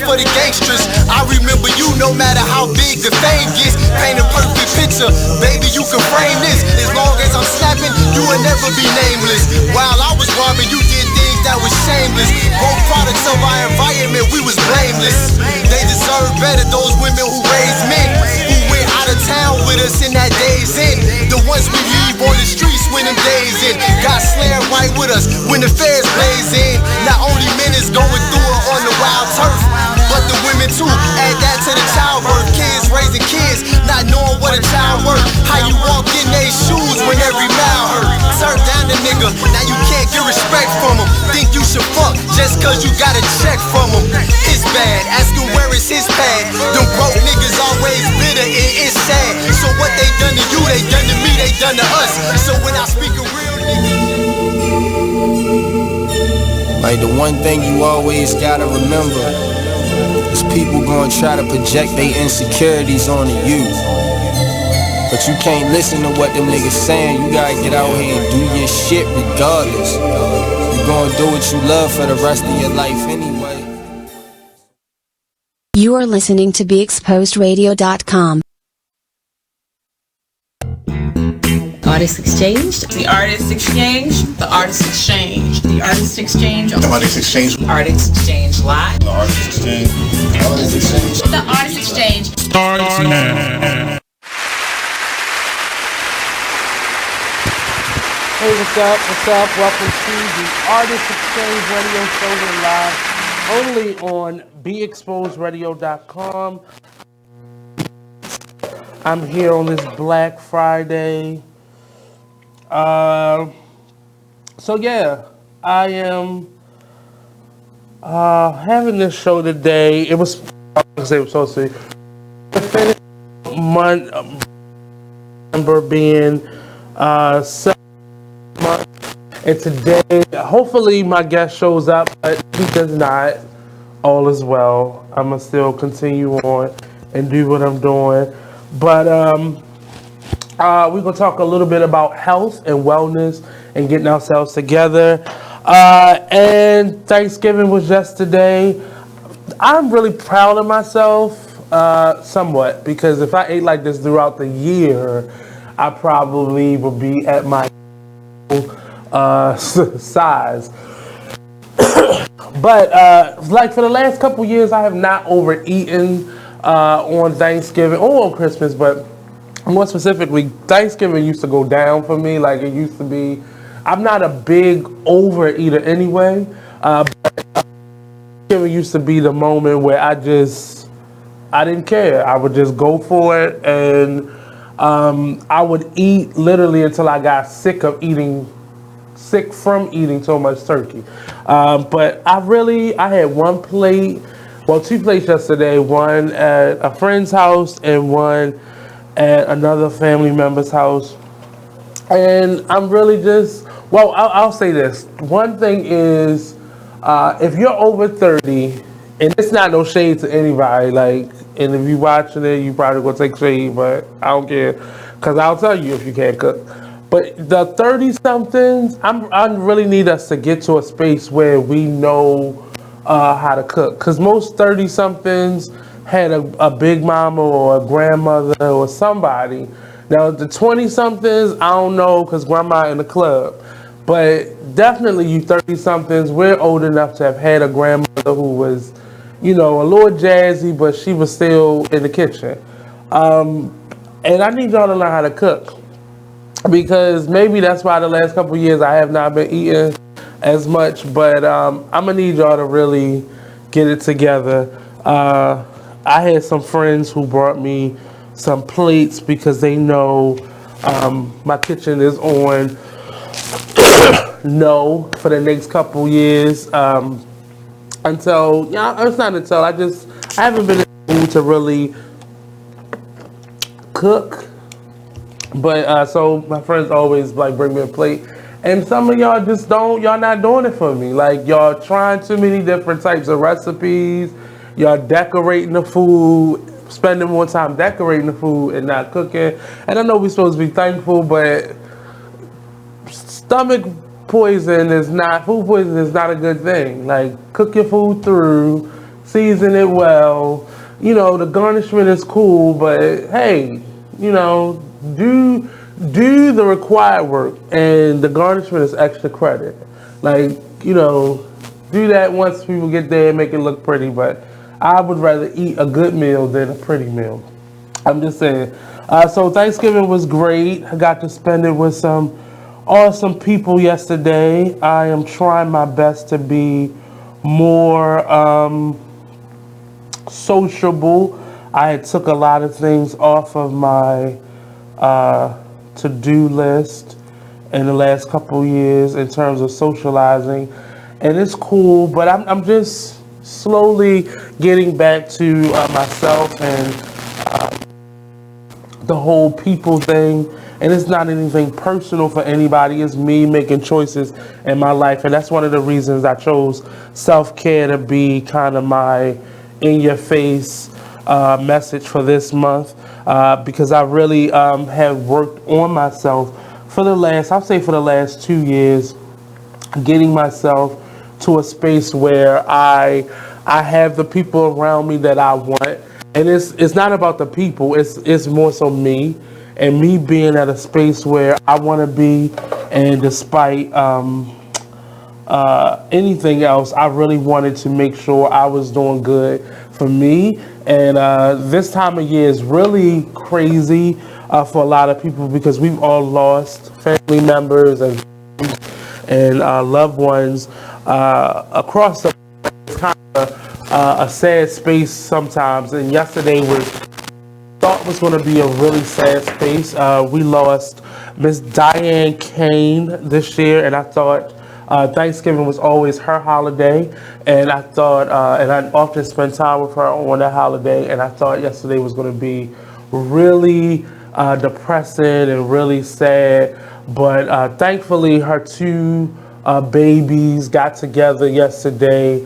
for the gangsters. I remember you no matter how big the fame gets. Paint a perfect picture, baby, you can frame this. As long as I'm snapping, you will never be nameless. While I was robbing, you did things that was shameless. Both products of our environment, we was blameless. They deserve better, those women who raised men, who went out of town with us in that day's end. The ones we leave on the streets when them days in. Got slammed right with us when the feds blaze in. Not only men is going through it on the wild turf, but the women too. Add that to the childbirth. Kids raising kids, not knowing what a child worth. How you walk in they shoes when every mile hurt. Turn down the nigga, now you can't get respect from him. Think you should fuck just cause you got a check from him. It's bad, ask him where is his pad. Them broke niggas always bitter and it's sad. So what they done to you, they done to me, they done to us. So when I speak a real nigga, like the one thing you always gotta remember is people gonna try to project their insecurities onto you. But you can't listen to what them niggas saying. You gotta get out here and do your shit regardless. You gonna do what you love for the rest of your life anyway. You are listening to BeExposedRadio.com. Artist Exchange. The Artist Exchange. The Artist Exchange. The Artist Exchange. The Artist Exchange. Artist Exchange Live. The Artist Exchange. The Artist Exchange. The Artist Exchange. Starts now. Hey, what's up? What's up? Welcome to the Artist Exchange Radio Show live, only on BeExposedRadio.com. I'm here on this Black Friday. So yeah, I am having this show today. It was supposed to finish month number being 7 months, and today hopefully my guest shows up, but he does not. All is well. I'm gonna still continue on and do what I'm doing, but we're gonna talk a little bit about health and wellness and getting ourselves together. And Thanksgiving was yesterday. I'm really proud of myself, somewhat, because if I ate like this throughout the year, I probably would be at my size. But like for the last couple years, I have not overeaten on Thanksgiving or on Christmas, but more specifically, Thanksgiving used to go down for me. Like it used to be. I'm not a big overeater anyway, but Thanksgiving used to be the moment where I didn't care. I would just go for it, and I would eat literally until I got sick from eating so much turkey. But I had one plate, well, 2 plates yesterday, one at a friend's house and one at another family member's house. And I'm really I'll say this. One thing is, if you're over 30, and it's not no shade to anybody, like, and if you're watching it, you probably gonna take shade, but I don't care, because I'll tell you if you can't cook. But the 30-somethings, I really need us to get to a space where we know how to cook. Because most 30-somethings had a big mama or a grandmother or somebody. Now, the 20-somethings, I don't know, because grandma in the club. But definitely you 30-somethings, we're old enough to have had a grandmother who was, a little jazzy, but she was still in the kitchen. And I need y'all to learn how to cook. Because maybe that's why the last couple of years I have not been eating as much, but I'm gonna need y'all to really get it together. I had some friends who brought me some plates because they know my kitchen is on no for the next couple years. It's not until I haven't been in the mood to really cook. But so my friends always like bring me a plate, and some of y'all y'all not doing it for me. Like y'all trying too many different types of recipes, y'all decorating the food, spending more time decorating the food and not cooking. And I know we're supposed to be thankful, but food poison is not a good thing. Like cook your food through, season it well. You know, the garnishment is cool, but hey, you know, do the required work, and the garnishment is extra credit. Like, you know, do that once people get there and make it look pretty, but I would rather eat a good meal than a pretty meal. I'm just saying. So Thanksgiving was great. I got to spend it with some awesome people yesterday. I am trying my best to be more sociable. I took a lot of things off of my to-do list in the last couple years in terms of socializing, and it's cool, but I'm just slowly getting back to myself and the whole people thing. And it's not anything personal for anybody. It's me making choices in my life, and that's one of the reasons I chose self-care to be kind of my in-your-face message for this month, because I really have worked on myself for the last 2 years, getting myself to a space where I have the people around me that I want. And it's not about the people, it's more so me, and me being at a space where I want to be. And despite anything else, I really wanted to make sure I was doing good for me. And this time of year is really crazy for a lot of people, because we've all lost family members and loved ones across the kind of a sad space sometimes. And yesterday thought was going to be a really sad space. We lost Miss Diane Kane this year, and I thought Thanksgiving was always her holiday, and I thought, and I often spend time with her on that holiday, and I thought yesterday was going to be really depressing and really sad. But thankfully, her two babies got together yesterday,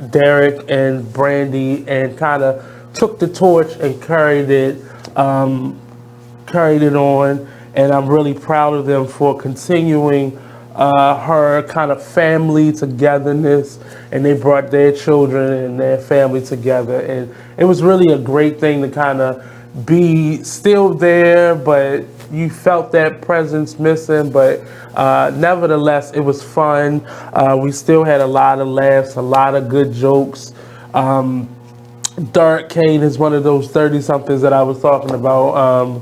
Derek and Brandy, and kind of took the torch and carried it on. And I'm really proud of them for continuing her kind of family togetherness, and they brought their children and their family together, and it was really a great thing to kind of be still there, but you felt that presence missing. But nevertheless, it was fun. We still had a lot of laughs, a lot of good jokes. Dark Kane is one of those 30-somethings that I was talking about.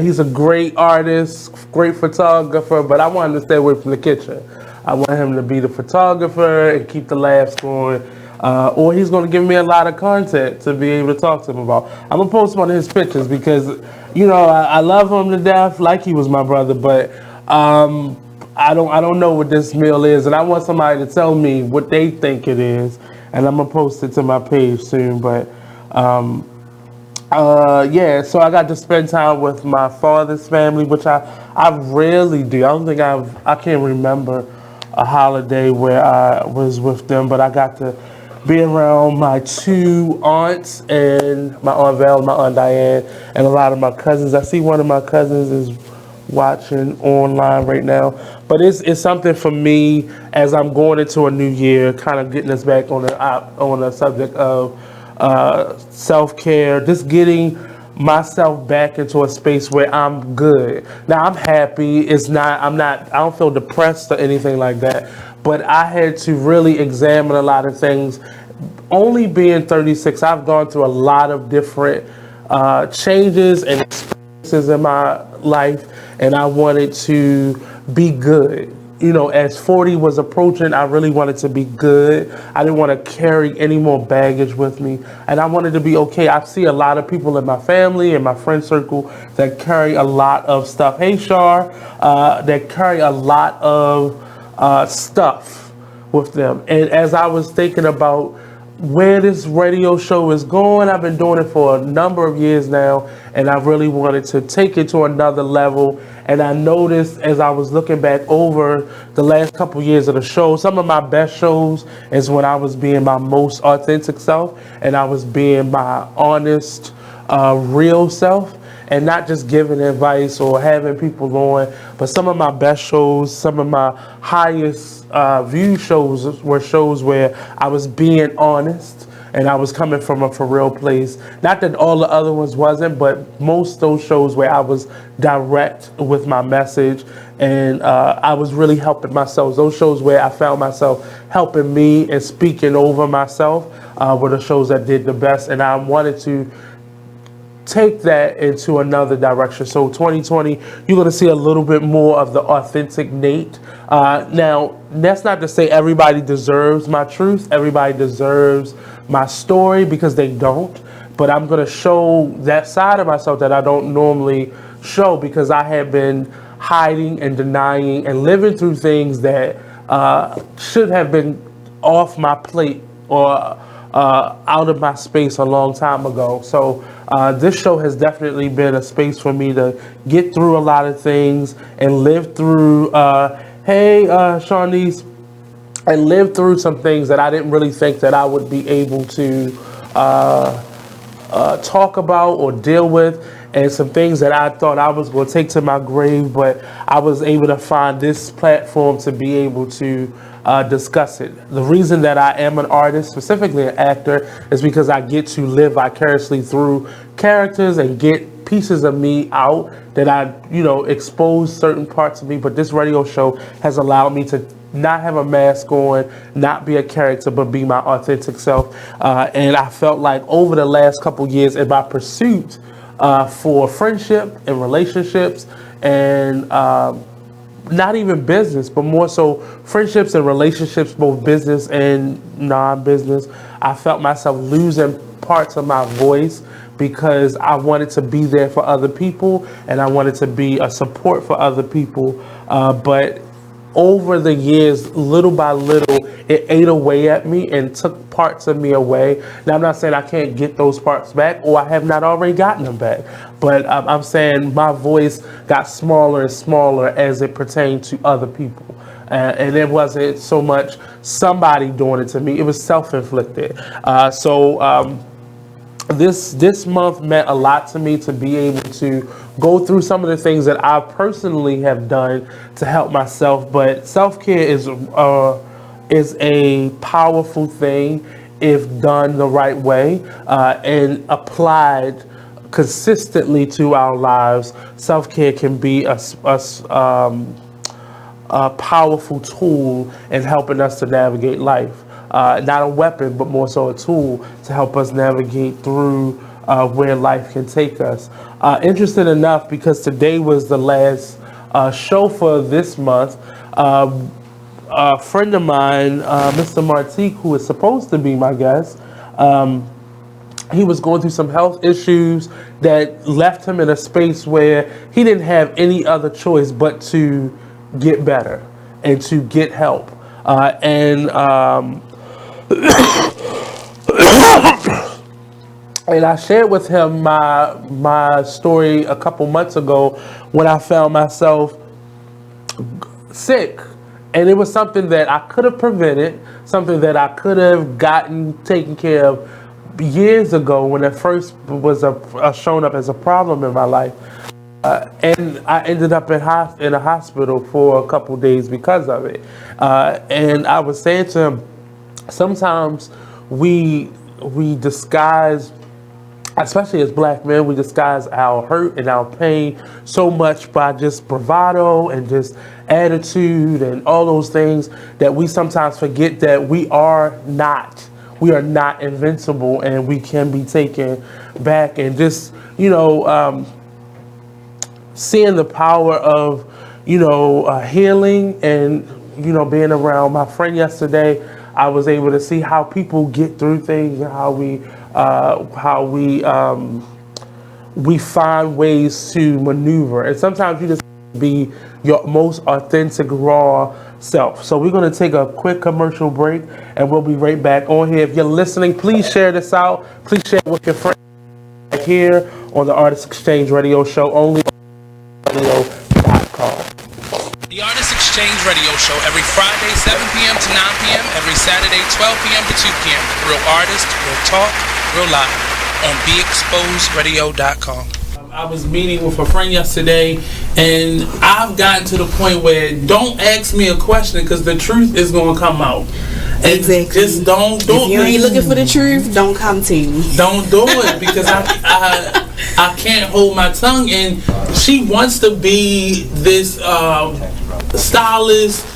He's a great artist, great photographer, but I wanted to stay away from the kitchen. I want him to be the photographer and keep the laughs going. Or he's going to give me a lot of content to be able to talk to him about. I'm going to post one of his pictures because, you know, I love him to death like he was my brother, but I don't know what this meal is, and I want somebody to tell me what they think it is, and I'm going to post it to my page soon. But yeah, so I got to spend time with my father's family, which I rarely do. I can't remember a holiday where I was with them, but I got to be around my two aunts, and my Aunt Val, my Aunt Diane, and a lot of my cousins. I see one of my cousins is watching online right now, but it's something for me as I'm going into a new year, kind of getting us back on the subject of self-care, just getting myself back into a space where I'm good. Now I'm happy. I don't feel depressed or anything like that, but I had to really examine a lot of things. Only being 36, I've gone through a lot of different changes and experiences in my life, and I wanted to be good. You know, as 40 was approaching, I really wanted to be good. I didn't want to carry any more baggage with me, and I wanted to be okay. I see a lot of people in my family and my friend circle that carry a lot of stuff. Hey, Shar, that carry a lot of stuff with them. And as I was thinking about where this radio show is going, I've been doing it for a number of years now, and I really wanted to take it to another level. And I noticed as I was looking back over the last couple years of the show, some of my best shows is when I was being my most authentic self, and I was being my honest, real self. and not just giving advice or having people on, but some of my best shows, some of my highest viewed shows were shows where I was being honest and I was coming from a for real place. Not that all the other ones wasn't, but most of those shows where I was direct with my message and I was really helping myself. Those shows where I found myself helping me and speaking over myself were the shows that did the best, and I wanted to take that into another direction. So 2020, you're going to see a little bit more of the authentic Nate. Now, that's not to say everybody deserves my truth, everybody deserves my story, because they don't. But I'm going to show that side of myself that I don't normally show, because I have been hiding and denying and living through things that should have been off my plate or out of my space a long time ago. So this show has definitely been a space for me to get through a lot of things and live through, Shawneese, and live through some things that I didn't really think that I would be able to talk about or deal with, and some things that I thought I was going to take to my grave, but I was able to find this platform to be able to discuss it. The reason that I am an artist, specifically an actor, is because I get to live vicariously through characters and get pieces of me out that I, expose certain parts of me. But this radio show has allowed me to not have a mask on, not be a character, but be my authentic self. And I felt like over the last couple years in my pursuit for friendship and relationships and not even business, but more so friendships and relationships, both business and non-business, I felt myself losing parts of my voice because I wanted to be there for other people and I wanted to be a support for other people. But over the years, little by little, it ate away at me and took parts of me away. Now, I'm not saying I can't get those parts back, or I have not already gotten them back, but I'm saying my voice got smaller and smaller as it pertained to other people. And it wasn't so much somebody doing it to me, it was self-inflicted. This month meant a lot to me to be able to go through some of the things that I personally have done to help myself. But self-care is a powerful thing if done the right way and applied consistently to our lives. Self-care can be a powerful tool in helping us to navigate life. Not a weapon, but more so a tool to help us navigate through where life can take us. Interesting enough, because today was the last show for this month, a friend of mine, Mr. Martique, who is supposed to be my guest, he was going through some health issues that left him in a space where he didn't have any other choice but to get better and to get help. And I shared with him my story a couple months ago when I found myself sick. And it was something that I could have prevented, something that I could have gotten taken care of years ago when it first was shown up as a problem in my life. And I ended up in a hospital for a couple days because of it. And I was saying to him, sometimes we disguise, especially as black men, we disguise our hurt and our pain so much by just bravado and just attitude and all those things that we sometimes forget that we are not invincible and we can be taken back. And just, seeing the power of, healing and, being around my friend yesterday, I was able to see how people get through things and how we find ways to maneuver. And sometimes you just be your most authentic, raw self. So we're going to take a quick commercial break and we'll be right back on here. If you're listening, please share this out. Please share it with your friends here on the Artist Exchange Radio Show, only on radio.com. The Artist Exchange Radio Show every Friday, 7 p.m. to 9 p.m., every Saturday, 12 p.m. to 2 p.m. Real artists, real talk, real live on BeExposedRadio.com. I was meeting with a friend yesterday, and I've gotten to the point where don't ask me a question because the truth is going to come out. And exactly. Just don't do it. If you ain't looking for the truth, don't come to me. Don't do it because I can't hold my tongue. And she wants to be this stylist,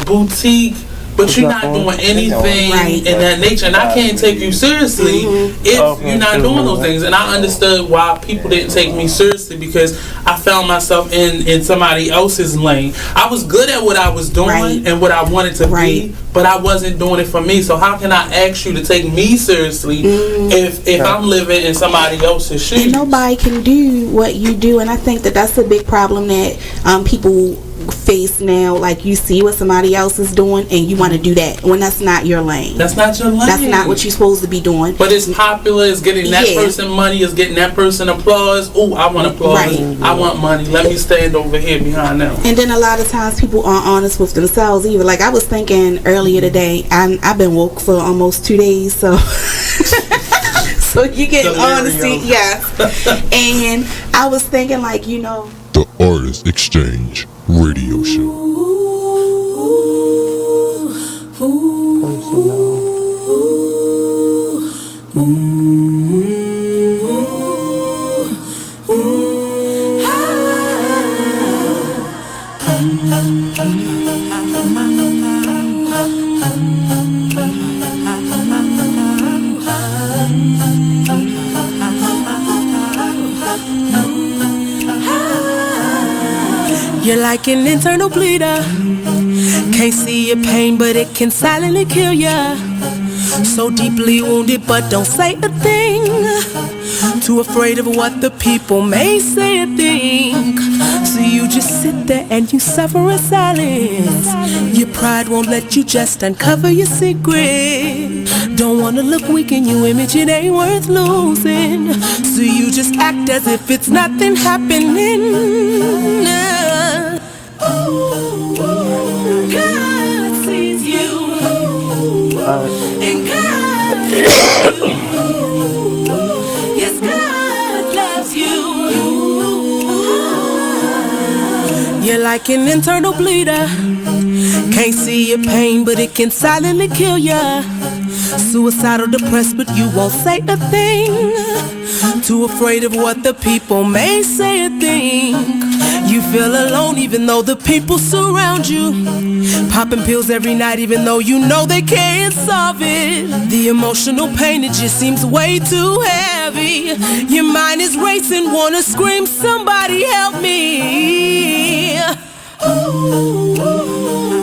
boutique. But you're not doing anything in that nature, and I can't take you seriously if you're not doing those things. And I understood why people didn't take me seriously because I found myself in somebody else's lane. I was good at what I was doing and what I wanted to be, but I wasn't doing it for me. So how can I ask you to take me seriously if I'm living in somebody else's shoes? And nobody can do what you do, and I think that that's a big problem that people face now. Like, you see what somebody else is doing and you want to do that when that's not your lane. That's not your lane. That's not what you're supposed to be doing. But it's popular, it's getting that person money, it's getting that person applause. Oh, I want applause. I want money. Let me stand over here behind them. And then a lot of times people aren't honest with themselves either. Like, I was thinking earlier today, I've been woke for almost 2 days, so so you get honesty, and I was thinking, like, you know, the Artist Exchange Radio Show. You're like an internal bleeder. Can't see your pain, but it can silently kill ya. So deeply wounded, but don't say a thing. Too afraid of what the people may say or think. So you just sit there and you suffer in silence. Your pride won't let you just uncover your secret. Don't wanna look weak in your image, it ain't worth losing. So you just act as if it's nothing happening. God sees you, and God loves you. Yes, God loves you. You're like an internal bleeder. Can't see your pain, but it can silently kill ya. Suicidal, depressed, but you won't say a thing. Too afraid of what the people may say or think. You feel alone even though the people surround you. Popping pills every night even though you know they can't solve it. The emotional pain, it just seems way too heavy. Your mind is racing, wanna scream, somebody help me. Ooh,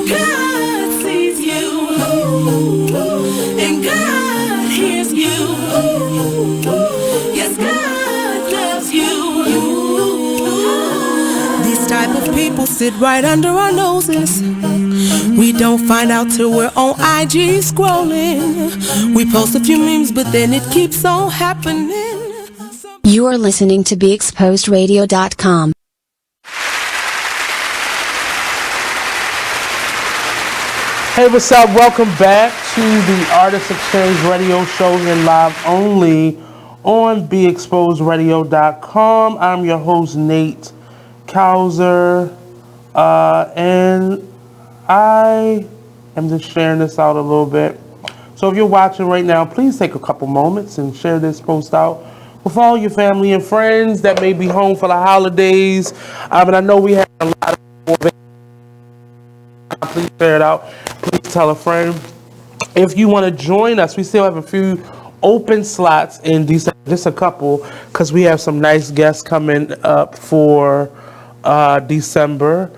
God sees you, and God hears you. Yes, God loves you. These type of people sit right under our noses. We don't find out till we're on IG scrolling. We post a few memes, but then it keeps on happening. You are listening to BeExposedRadio.com. Hey, what's up? Welcome back to the Artist Exchange Radio Show here live only on BeExposedRadio.com. I'm your host, Nate Couser, and I am just sharing this out a little bit. So if you're watching right now, please take a couple moments and share this post out with all your family and friends that may be home for the holidays. And I know we have a lot of people. Please share it out. Please tell a friend. If you want to join us, we still have a few open slots in December, just a couple, because we have some nice guests coming up for December.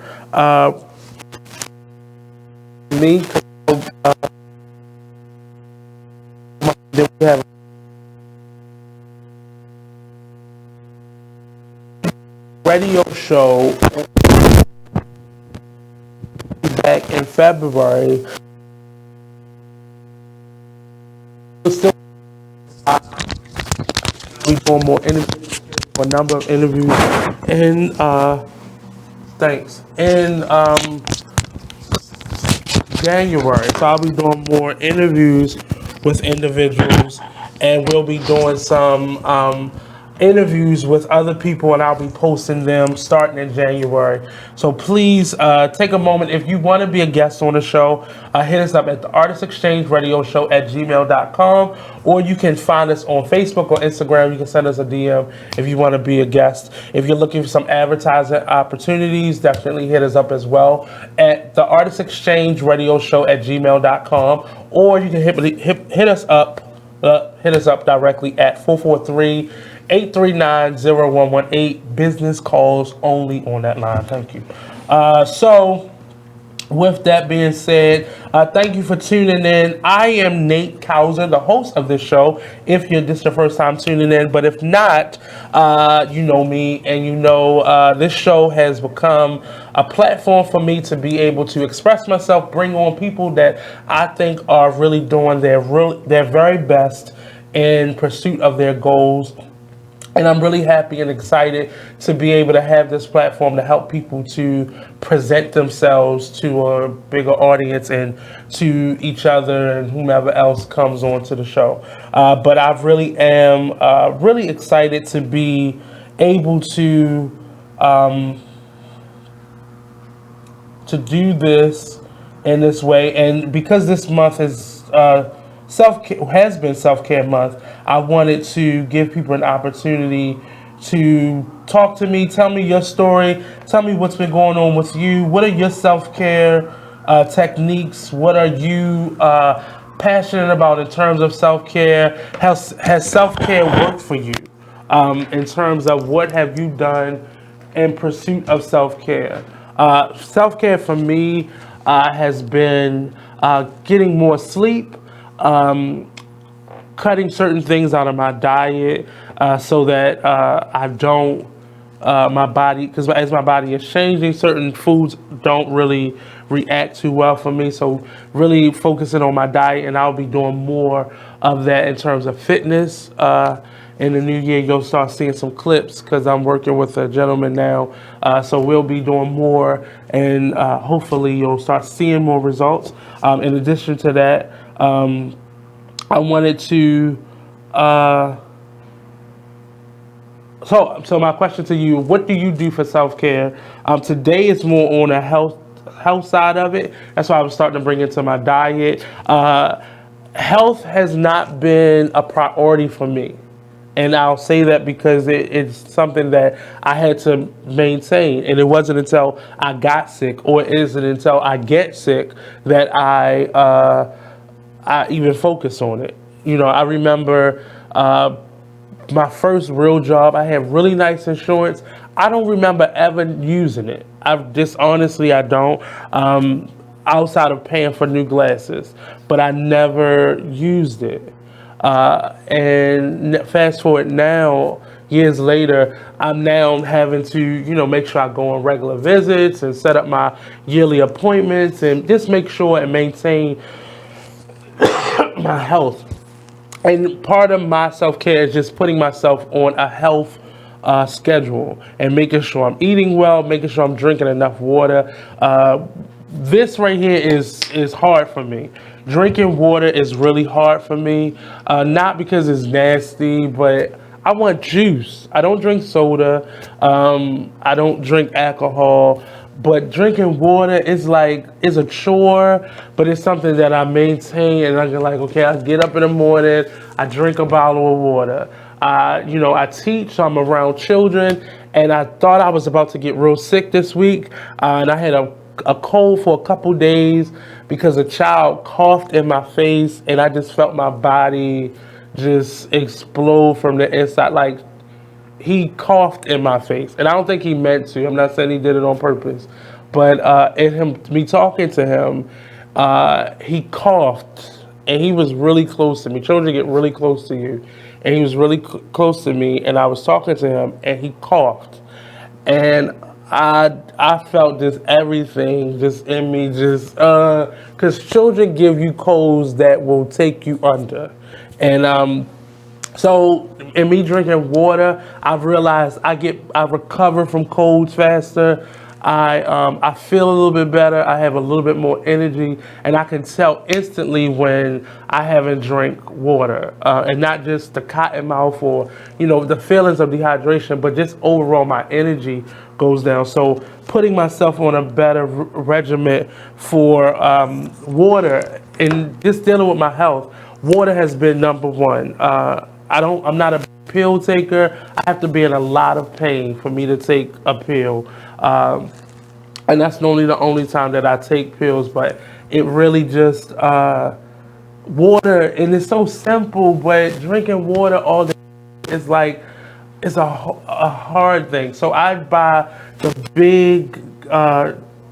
Me, then we have a radio show back in February. Still, we doing more interviews, a number of interviews, and in January. So I'll be doing more interviews with individuals, and we'll be doing some interviews with other people, and I'll be posting them starting in January. So please take a moment. If you want to be a guest on the show, hit us up at the Artist Exchange Radio Show at gmail.com, or you can find us on Facebook or Instagram. You can send us a DM if you want to be a guest. If you're looking for some advertising opportunities, definitely hit us up as well at the Artist Exchange Radio Show at gmail.com, or you can hit us up directly at 443-839-0118. Business calls only on that line. Thank you. So with that being said, thank you for tuning in. I am Nate Couser, the host of this show, if this is your first time tuning in. But if not, you know me, and you know this show has become a platform for me to be able to express myself, bring on people that I think are really doing their very best in pursuit of their goals. And I'm really happy and excited to be able to have this platform to help people to present themselves to a bigger audience and to each other and whomever else comes on to the show. But I really am really excited to be able to do this in this way. And because this month is has been self-care month, I wanted to give people an opportunity to talk to me, tell me your story, tell me what's been going on with you. What are your self-care techniques? What are you passionate about in terms of self-care? Has self-care worked for you in terms of what have you done in pursuit of self-care? Self-care for me has been getting more sleep, cutting certain things out of my diet so that I don't, my body, because as my body is changing, certain foods don't really react too well for me. So really focusing on my diet, and I'll be doing more of that in terms of fitness. In the new year, you'll start seeing some clips because I'm working with a gentleman now. So we'll be doing more, and hopefully you'll start seeing more results. In addition to that, I wanted to, so my question to you, what do you do for self-care? Today is more on a health side of it. That's why I was starting to bring into my diet. Health has not been a priority for me. And I'll say that because it's something that I had to maintain. And it wasn't until I got sick, or it isn't until I get sick, that I even focus on it. You know, I remember my first real job, I had really nice insurance. I don't remember ever using it. I don't, outside of paying for new glasses, but I never used it. And fast forward now, years later, I'm now having to, make sure I go on regular visits and set up my yearly appointments and just make sure and maintain my health. And part of my self-care is just putting myself on a health schedule and making sure I'm eating well, making sure I'm drinking enough water. This right here is hard for me. Drinking water is really hard for me, not because it's nasty, but I want juice. I don't drink soda. I don't drink alcohol. But drinking water is it's a chore, but it's something that I maintain, and I get up in the morning, I drink a bottle of water. I teach, so I'm around children, and I thought I was about to get real sick this week, and I had a cold for a couple days because a child coughed in my face, and I just felt my body just explode from the inside. He coughed in my face, and I don't think he meant to. I'm not saying he did it on purpose, but me talking to him, he coughed, and he was really close to me. Children get really close to you, and he was really close to me, and I was talking to him, and he coughed, and I felt just everything just in me, because children give you colds that will take you under, and so in me drinking water, I've realized I recover from colds faster. I feel a little bit better. I have a little bit more energy, and I can tell instantly when I haven't drank water, and not just the cotton mouth or the feelings of dehydration, but just overall my energy goes down. So putting myself on a better regimen for water and just dealing with my health, water has been number one. I'm not a pill taker. I have to be in a lot of pain for me to take a pill. And that's normally the only time that I take pills, but it really just, water, and it's so simple, but drinking water all day is like, it's a hard thing. So I buy the big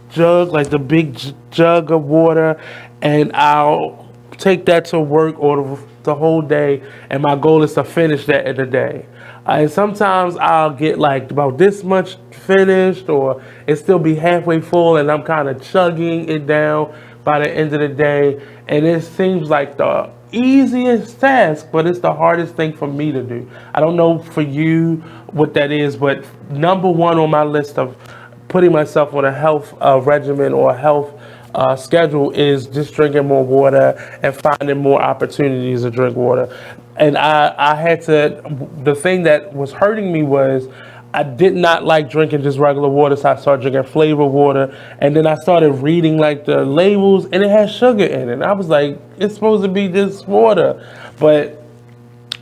jug, like the big jug of water, and I'll take that to work or the whole day, and my goal is to finish that in a day. And sometimes I'll get like about this much finished, or it still be halfway full, and I'm kind of chugging it down by the end of the day. And it seems like the easiest task, but it's the hardest thing for me to do. I don't know for you what that is, but number one on my list of putting myself on a health regimen or a health schedule is just drinking more water and finding more opportunities to drink water. And I had to, the thing that was hurting me was I did not like drinking just regular water, so I started drinking flavored water. And then I started reading like the labels, and it had sugar in it. And I was like, it's supposed to be just water. But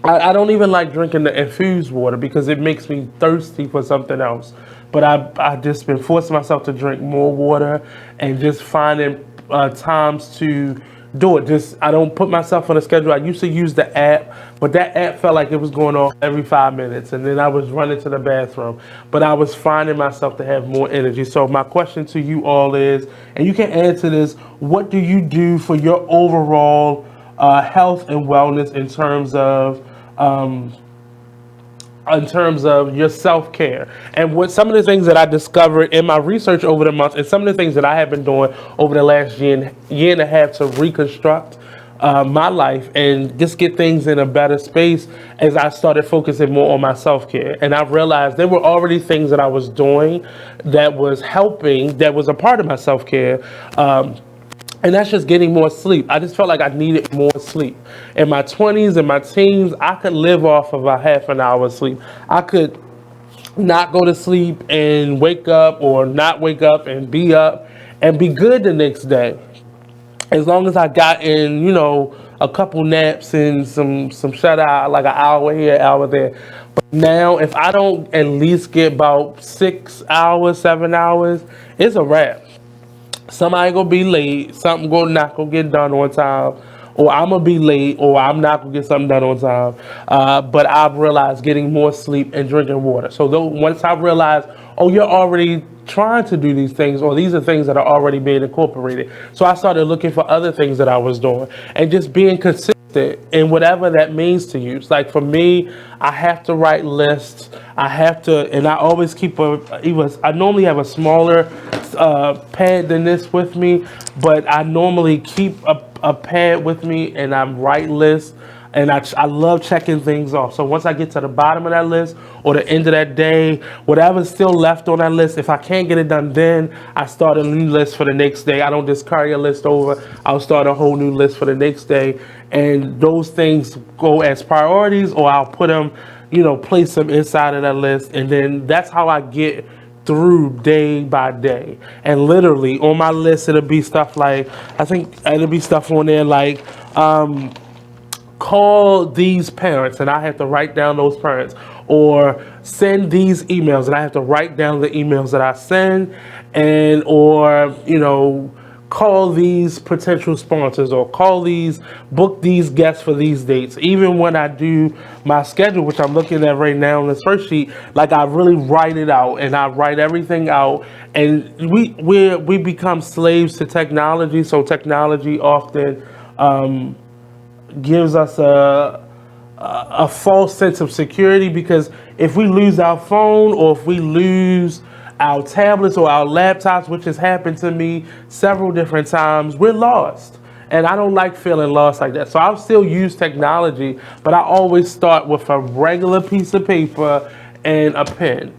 I don't even like drinking the infused water because it makes me thirsty for something else. But I just been forcing myself to drink more water and just finding times to do it. I don't put myself on a schedule. I used to use the app, but that app felt like it was going off every 5 minutes, and then I was running to the bathroom. But I was finding myself to have more energy. So my question to you all is, and you can answer this, what do you do for your overall health and wellness in terms of your self-care? And what some of the things that I discovered in my research over the months, and some of the things that I have been doing over the last year and a half to reconstruct my life and just get things in a better space, as I started focusing more on my self-care. And I realized there were already things that I was doing that was helping, that was a part of my self-care. And that's just getting more sleep. I just felt like I needed more sleep. In my 20s and my teens, I could live off of a half an hour of sleep. I could not go to sleep and wake up, or not wake up and be good the next day. As long as I got in, a couple naps and some shut eye, like an hour here, an hour there. But now, if I don't at least get about 6 hours, 7 hours, it's a wrap. Somebody gonna be late, something not gonna get done on time, or I'm gonna be late, or I'm not gonna get something done on time. But I've realized getting more sleep and drinking water. So once I realized, oh, you're already trying to do these things, or these are things that are already being incorporated. So I started looking for other things that I was doing and just being consistent in whatever that means to you. It's like, for me, I have to write lists. I have to, and I always keep I normally have a smaller pad than this with me, but I normally keep a pad with me, and I write lists. And I love checking things off. So once I get to the bottom of that list, or the end of that day, whatever's still left on that list, if I can't get it done then, I start a new list for the next day. I don't just carry a list over. I'll start a whole new list for the next day. And those things go as priorities, or I'll put them, place them inside of that list. And then that's how I get through day by day. And literally on my list, it'll be stuff like, I think it'll be stuff on there like, call these parents, and I have to write down those parents, or send these emails, and I have to write down the emails that I send, and or call these potential sponsors, or book these guests for these dates. Even when I do my schedule, which I'm looking at right now on this first sheet, like, I really write it out, and I write everything out. And we become slaves to technology, so technology often gives us a false sense of security, because if we lose our phone, or if we lose our tablets or our laptops, which has happened to me several different times, we're lost. And I don't like feeling lost like that. So I'll still use technology, but I always start with a regular piece of paper and a pen.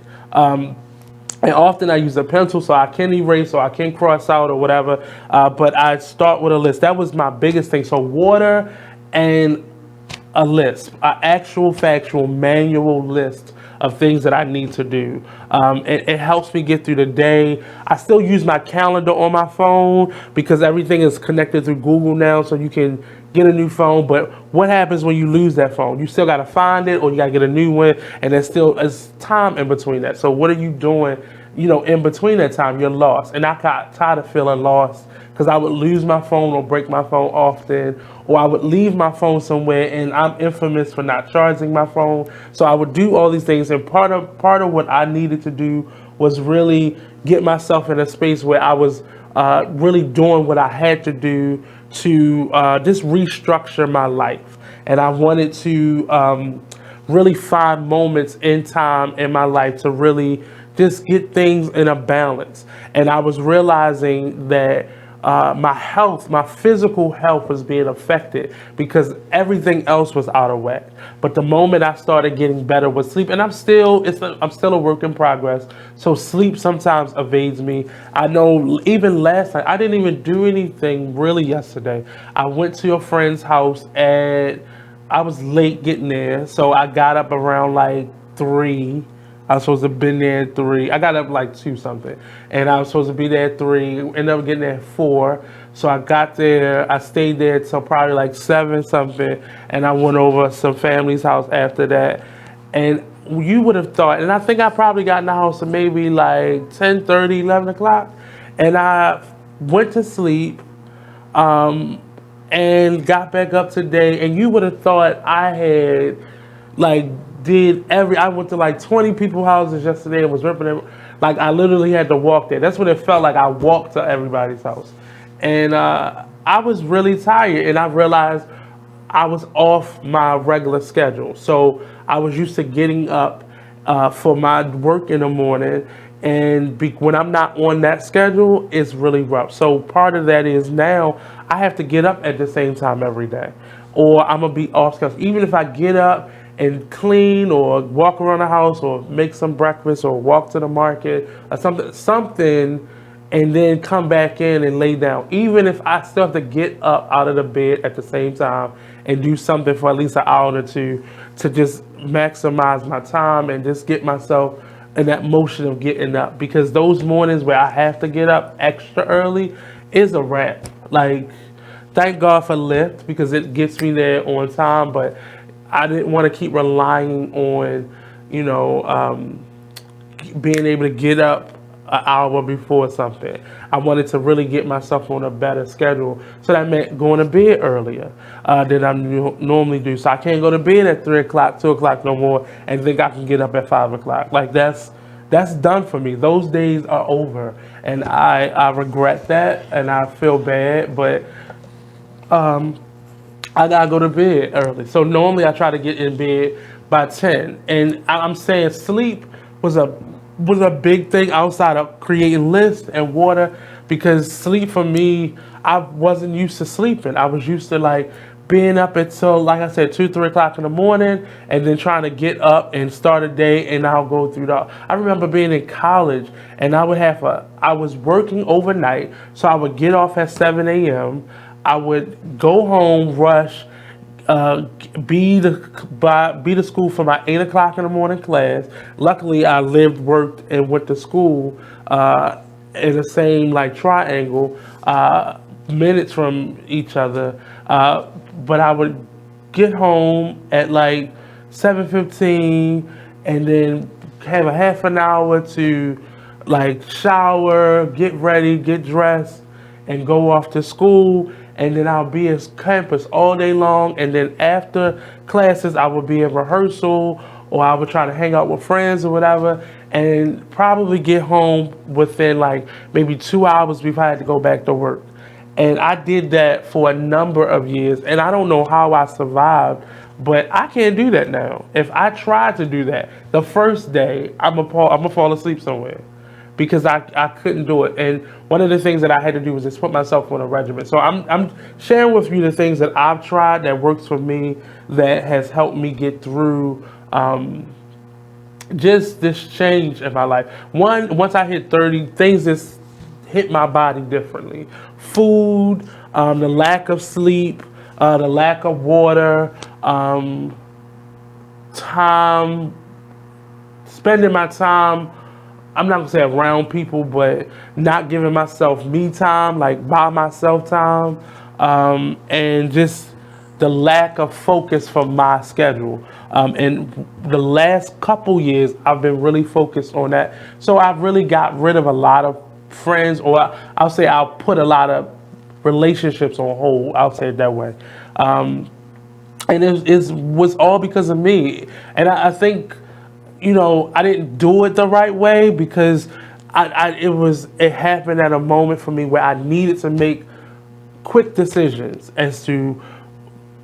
And often I use a pencil so I can erase or I can cross out or whatever. But I start with a list. That was my biggest thing. So water and a list, an actual factual manual list of things that I need to do. It helps me get through the day. I still use my calendar on my phone because everything is connected through Google now, so you can get a new phone. But what happens when you lose that phone? You still got to find it, or you got to get a new one, and there's time in between that. So what are you doing? In between that time, you're lost. And I got tired of feeling lost because I would lose my phone or break my phone often, or I would leave my phone somewhere, and I'm infamous for not charging my phone. So I would do all these things, and part of what I needed to do was really get myself in a space where I was really doing what I had to do to just restructure my life. And I wanted to really find moments in time in my life to really just get things in a balance. And I was realizing that my health, my physical health was being affected because everything else was out of whack. But the moment I started getting better with sleep, and I'm still a work in progress, so sleep sometimes evades me. I know even last night, I didn't even do anything really yesterday. I went to a friend's house and I was late getting there, so I got up around like 3. I was supposed to have been there at 3. I got up like 2 something. And I was supposed to be there at 3. Ended up getting there at 4. So I got there. I stayed there till probably like 7 something. And I went over some family's house after that. And you would have thought, and I think I probably got in the house at maybe like 10:30, 11 o'clock. And I went to sleep and got back up today. And you would have thought I had like I went to like 20 people's houses yesterday and was ripping them. Like I literally had to walk there. That's what it felt like. I walked to everybody's house. And I was really tired, and I realized I was off my regular schedule. So I was used to getting up for my work in the morning, and when I'm not on that schedule, it's really rough. So part of that is now I have to get up at the same time every day, or I'm gonna be off schedule. Even if I get up and clean or walk around the house or make some breakfast or walk to the market or something, and then come back in and lay down. Even if I still have to get up out of the bed at the same time and do something for at least an hour or two to just maximize my time and just get myself in that motion of getting up. Because those mornings where I have to get up extra early is a wrap. Like, thank God for Lyft because it gets me there on time, but I didn't want to keep relying on, being able to get up an hour before something. I wanted to really get myself on a better schedule. So that meant going to bed earlier than I normally do. So I can't go to bed at 3 o'clock, 2 o'clock no more and think I can get up at 5 o'clock. Like that's done for me. Those days are over. And I regret that and I feel bad, but I gotta go to bed early. So normally I try to get in bed by 10. And I'm saying sleep was a big thing outside of creating lists and water, because sleep for me, I wasn't used to sleeping. I was used to like being up until, like I said, 2, 3 o'clock in the morning and then trying to get up and start a day, and I'll go through I remember being in college and I was working overnight, so I would get off at 7 a.m. I would go home, rush, be to school for my 8 o'clock in the morning class. Luckily, I lived, worked, and went to school in the same like triangle, minutes from each other. But I would get home at like 7:15, and then have a half an hour to like shower, get ready, get dressed, and go off to school. And then I'll be at campus all day long. And then after classes, I would be in rehearsal, or I would try to hang out with friends or whatever, and probably get home within like maybe 2 hours before I had to go back to work. And I did that for a number of years, and I don't know how I survived, but I can't do that now. If I try to do that, the first day, I'm gonna fall asleep somewhere, because I couldn't do it. And one of the things that I had to do was just put myself on a regimen. So I'm sharing with you the things that I've tried that works for me, that has helped me get through just this change in my life. Once I hit 30, things just hit my body differently. Food, the lack of sleep, the lack of water, time, spending my time, I'm not gonna say around people, but not giving myself me time, like by myself time, and just the lack of focus from my schedule. And the last couple years, I've been really focused on that. So I've really got rid of a lot of friends, or I'll say I'll put a lot of relationships on hold. I'll say it that way. And it was all because of me. And I think, you know, I didn't do it the right way because it happened at a moment for me where I needed to make quick decisions as to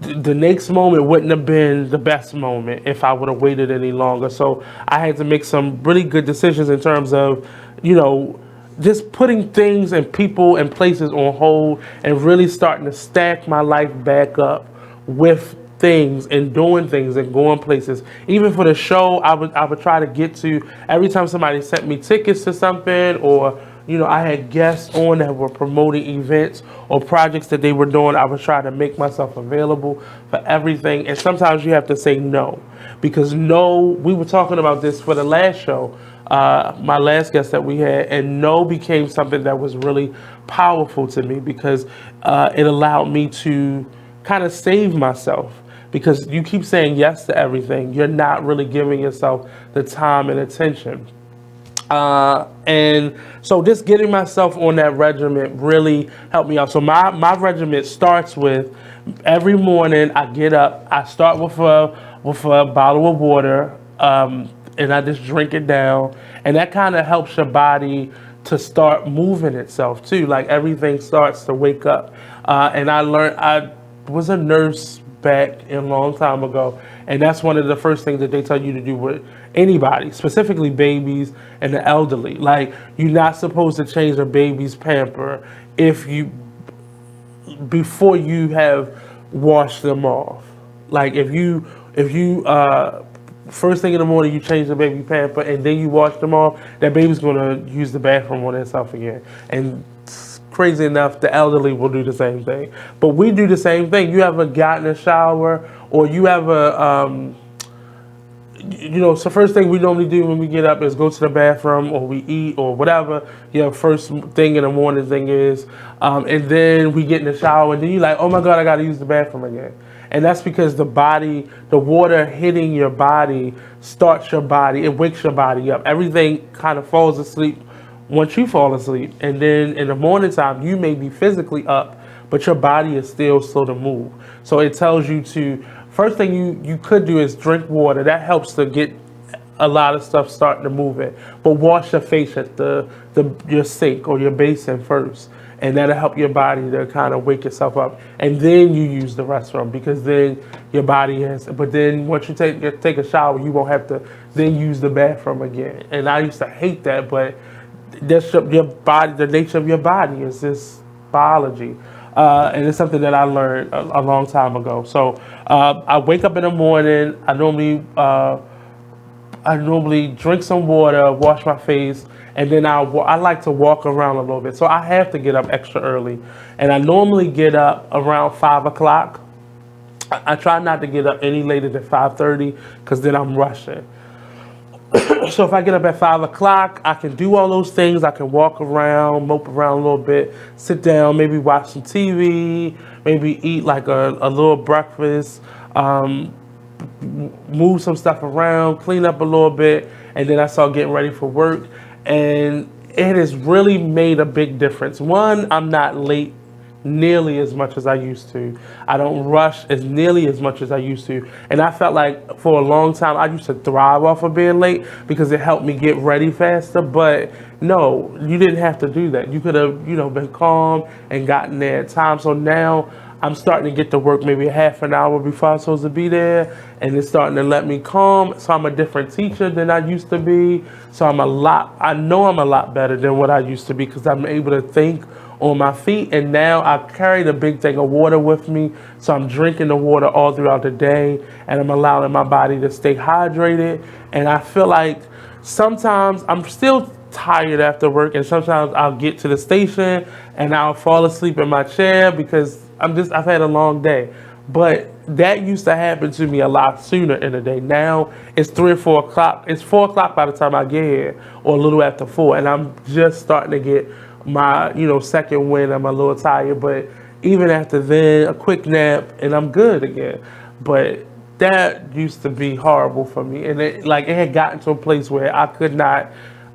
the next moment wouldn't have been the best moment if I would have waited any longer. So I had to make some really good decisions in terms of, you know, just putting things and people and places on hold and really starting to stack my life back up with things and doing things and going places. Even for the show, I would try to get to, every time somebody sent me tickets to something, or you know, I had guests on that were promoting events or projects that they were doing, I would try to make myself available for everything. And sometimes you have to say no, because no, we were talking about this for the last show, my last guest that we had, and no became something that was really powerful to me because it allowed me to kind of save myself. Because you keep saying yes to everything, you're not really giving yourself the time and attention. And so just getting myself on that regimen really helped me out. So my regimen starts with, every morning I get up, I start with a bottle of water, and I just drink it down. And that kind of helps your body to start moving itself too. Like everything starts to wake up. And I learned, I was a nurse back a long time ago, and that's one of the first things that they tell you to do with anybody, specifically babies and the elderly. Like, you're not supposed to change a baby's pamper before you have washed them off. Like if you first thing in the morning you change the baby pamper and then you wash them off, that baby's gonna use the bathroom on itself again. And crazy enough, the elderly will do the same thing. But we do the same thing. You ever gotten a shower, or you ever, you know, so first thing we normally do when we get up is go to the bathroom, or we eat, or whatever, you know, first thing in the morning thing is, and then we get in the shower, and then you're like, oh my God, I gotta use the bathroom again. And that's because the water hitting your body starts your body, it wakes your body up. Everything kind of falls asleep once you fall asleep, and then in the morning time you may be physically up, but your body is still slow to move. So it tells you to, first thing you could do is drink water. That helps to get a lot of stuff starting to move it. But wash your face at your sink or your basin first, and that'll help your body to kind of wake itself up. And then you use the restroom, because then your body has, but then once you take a shower, you won't have to then use the bathroom again. And I used to hate that, but that's your body, the nature of your body is this biology. And it's something that I learned a long time ago. So I wake up in the morning, I normally drink some water, wash my face, and then I like to walk around a little bit. So I have to get up extra early. And I normally get up around 5 o'clock. I try not to get up any later than 5:30, because then I'm rushing. So if I get up at 5 o'clock, I can do all those things. I can walk around, mope around a little bit, sit down, maybe watch some TV, maybe eat like a little breakfast, move some stuff around, clean up a little bit, and then I start getting ready for work. And it has really made a big difference. One, I'm not late nearly as much as I used to. I don't rush as nearly as much as I used to. And I felt like for a long time I used to thrive off of being late because it helped me get ready faster. But no, you didn't have to do that. You could have, you know, been calm and gotten there at time. So now I'm starting to get to work maybe a half an hour before I'm supposed to be there, and it's starting to let me calm. So I'm a different teacher than I used to be. So I know I'm a lot better than what I used to be because I'm able to think on my feet, and now I carry the big thing of water with me, so I'm drinking the water all throughout the day, and I'm allowing my body to stay hydrated. And I feel like sometimes I'm still tired after work, and sometimes I'll get to the station and I'll fall asleep in my chair because I've had a long day. But that used to happen to me a lot sooner in the day. Now it's 3 or 4 o'clock. It's 4 o'clock by the time I get here, or a little after 4, and I'm just starting to get my second wind. I'm a little tired, but even after then, a quick nap and I'm good again. But that used to be horrible for me, and it had gotten to a place where I could not,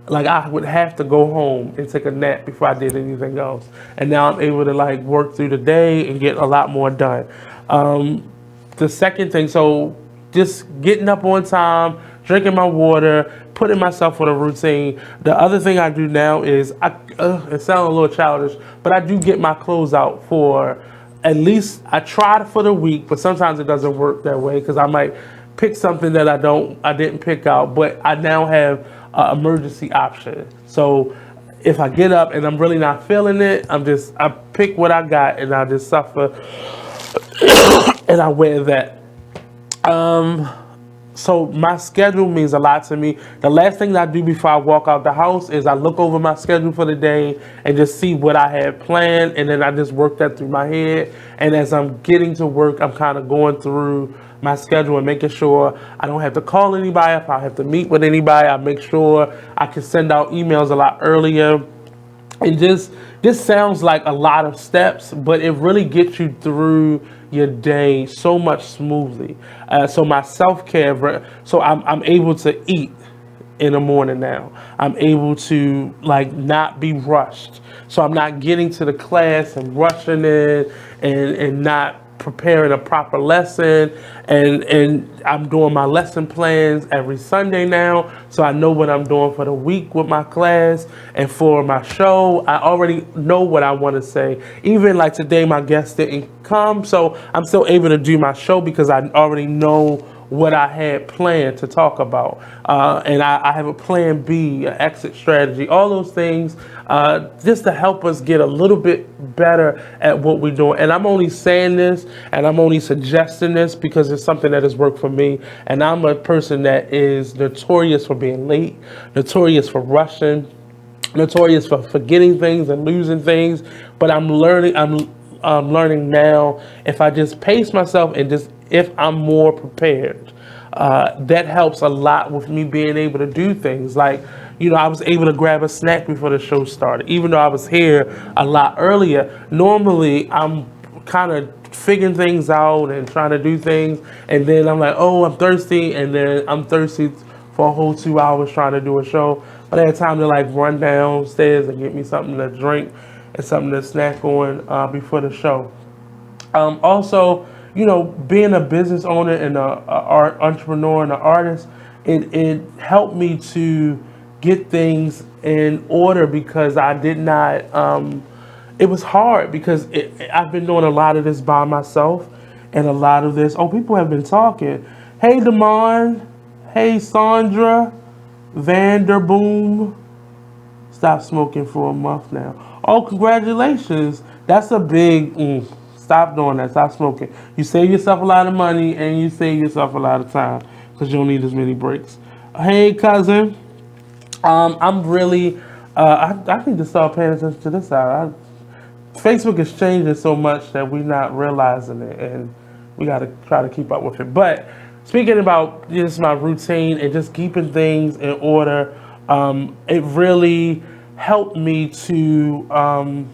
I would have to go home and take a nap before I did anything else. And now I'm able to work through the day and get a lot more done. The second thing, so just getting up on time, drinking my water, putting myself on a routine. The other thing I do now is, it sounds a little childish, but I do get my clothes out for at least, I try for the week, but sometimes it doesn't work that way because I might pick something that I didn't pick out, but I now have an emergency option. So if I get up and I'm really not feeling it, I pick what I got and I just suffer and I wear that. So my schedule means a lot to me. The last thing that I do before I walk out the house is I look over my schedule for the day and just see what I had planned, and then I just work that through my head. And as I'm getting to work, I'm kind of going through my schedule and making sure I don't have to call anybody. If I have to meet with anybody, I make sure I can send out emails a lot earlier. And this sounds like a lot of steps, but it really gets you through your day so much smoothly. So my self-care, so I'm able to eat in the morning now. I'm able to not be rushed. So I'm not getting to the class and rushing it and not preparing a proper lesson, and I'm doing my lesson plans every Sunday now, so I know what I'm doing for the week with my class. And for my show, I already know what I want to say. Even today, my guest didn't come, so I'm still able to do my show because I already know what I had planned to talk about. And I have a plan B, an exit strategy, all those things just to help us get a little bit better at what we're doing. And I'm only saying this and I'm only suggesting this because it's something that has worked for me. And I'm a person that is notorious for being late, notorious for rushing, notorious for forgetting things and losing things. But I'm learning now, if I just pace myself and if I'm more prepared, that helps a lot with me being able to do things. I was able to grab a snack before the show started, even though I was here a lot earlier. Normally, I'm kind of figuring things out and trying to do things, and then I'm like, oh, I'm thirsty, and then I'm thirsty for a whole 2 hours trying to do a show. But I had time to run downstairs and get me something to drink and something to snack on before the show. Also, being a business owner and an art entrepreneur and an artist, it helped me to get things in order because I did not, it was hard because I've been doing a lot of this by myself, and a lot of this, people have been talking. Hey, Damon. Hey, Sandra. Vanderboom. Stopped smoking for a month now. Oh, congratulations. That's a big, stop doing that. Stop smoking. You save yourself a lot of money and you save yourself a lot of time because you don't need as many breaks. Hey, cousin. I'm really, I need to start paying attention to this side. Facebook is changing so much that we're not realizing it, and we got to try to keep up with it. But speaking about just my routine and just keeping things in order, it really helped me to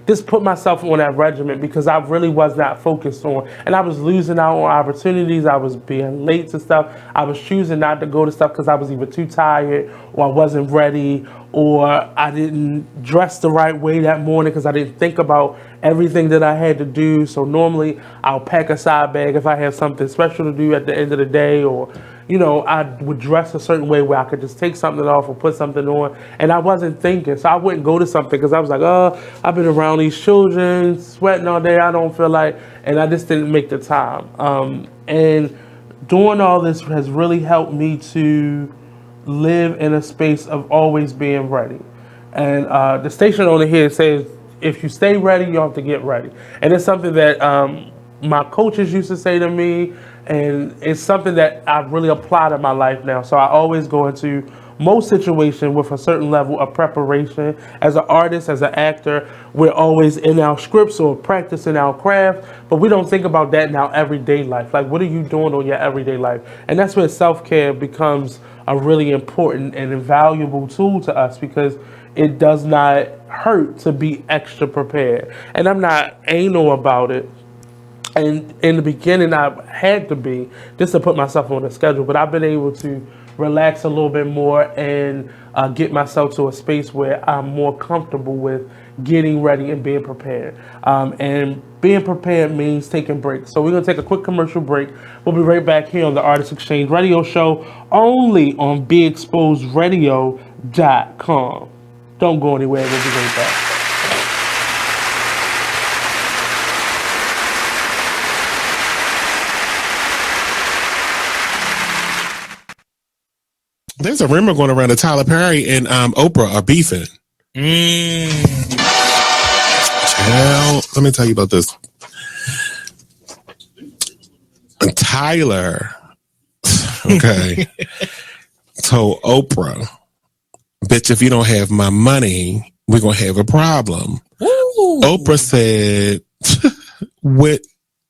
just put myself on that regimen because I really was not focused on, and I was losing out on opportunities. I was being late to stuff. I was choosing not to go to stuff because I was either too tired or I wasn't ready, or I didn't dress the right way that morning because I didn't think about everything that I had to do. So normally I'll pack a side bag if I have something special to do at the end of the day, or I would dress a certain way where I could just take something off or put something on, and I wasn't thinking. So I wouldn't go to something because I was like, oh, I've been around these children, sweating all day, I don't feel like, and I just didn't make the time. And doing all this has really helped me to live in a space of always being ready. And the station owner here says, if you stay ready, you have to get ready. And it's something that my coaches used to say to me, and it's something that I really apply to my life now. So I always go into most situations with a certain level of preparation. As an artist, as an actor, we're always in our scripts or practicing our craft, but we don't think about that in our everyday life. Like, what are you doing on your everyday life? And that's where self-care becomes a really important and invaluable tool to us, because it does not hurt to be extra prepared. And I'm not anal about it. And in the beginning, I had to be, just to put myself on a schedule, but I've been able to relax a little bit more and get myself to a space where I'm more comfortable with getting ready and being prepared. And being prepared means taking breaks. So we're gonna take a quick commercial break. We'll be right back here on the Artist Exchange Radio Show, only on BeExposedRadio.com. Don't go anywhere, we'll be right back. There's a rumor going around that Tyler Perry and Oprah are beefing. Well, let me tell you about this. Tyler, okay, told Oprah, bitch, if you don't have my money, we're going to have a problem. Ooh. Oprah said, what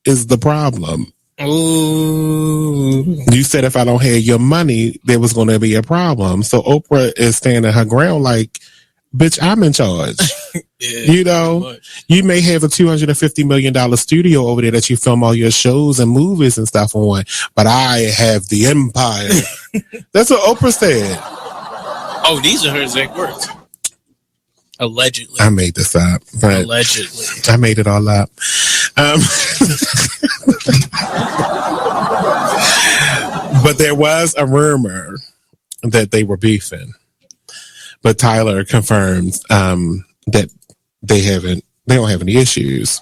is the problem? Ooh. You said if I don't have your money, there was going to be a problem. So Oprah is standing her ground like, bitch, I'm in charge. Yeah, you may have a $250 million studio over there that you film all your shows and movies and stuff on, but I have the empire. That's what Oprah said. Oh, these are her exact words. Allegedly. I made this up. But allegedly. I made it all up. But there was a rumor that they were beefing. But Tyler confirms that they don't have any issues.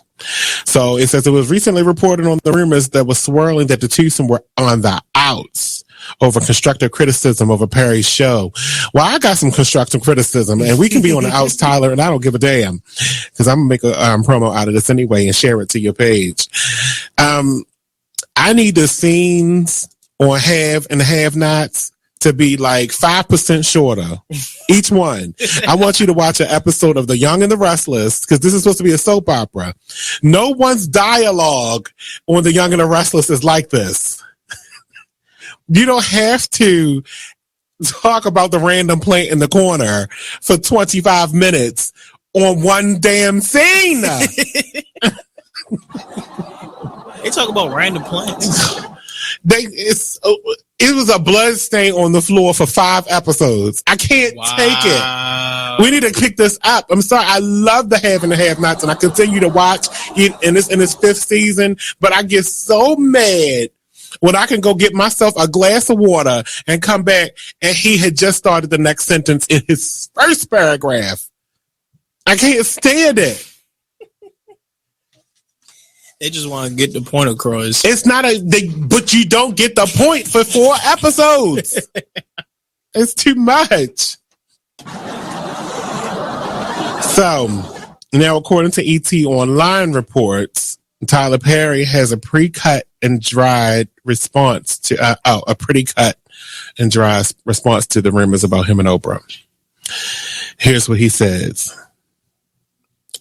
So it says it was recently reported on the rumors that was swirling that the twosome were on the outs over constructive criticism of a Perry's show. Well, I got some constructive criticism, and we can be on the outs, Tyler, and I don't give a damn, because I'm going to make a promo out of this anyway and share it to your page. I need the scenes on Have and Have Nots to be like 5% shorter, each one. I want you to watch an episode of The Young and the Restless, because this is supposed to be a soap opera. No one's dialogue on The Young and the Restless is like this. You don't have to talk about the random plant in the corner for 25 minutes on one damn scene. They talk about random plants. It was a blood stain on the floor for 5 episodes. I can't take it. We need to kick this up. I'm sorry. I love the Have and the Have Nots, and I continue to watch it in its 5th season, but I get so mad when I can go get myself a glass of water and come back and he had just started the next sentence in his first paragraph. I can't stand it. They just want to get the point across. It's not but you don't get the point for 4 episodes. It's too much. So now, according to ET Online reports, Tyler Perry has a pre-cut and dried response to a pretty cut and dry response to the rumors about him and Oprah. Here's what he says.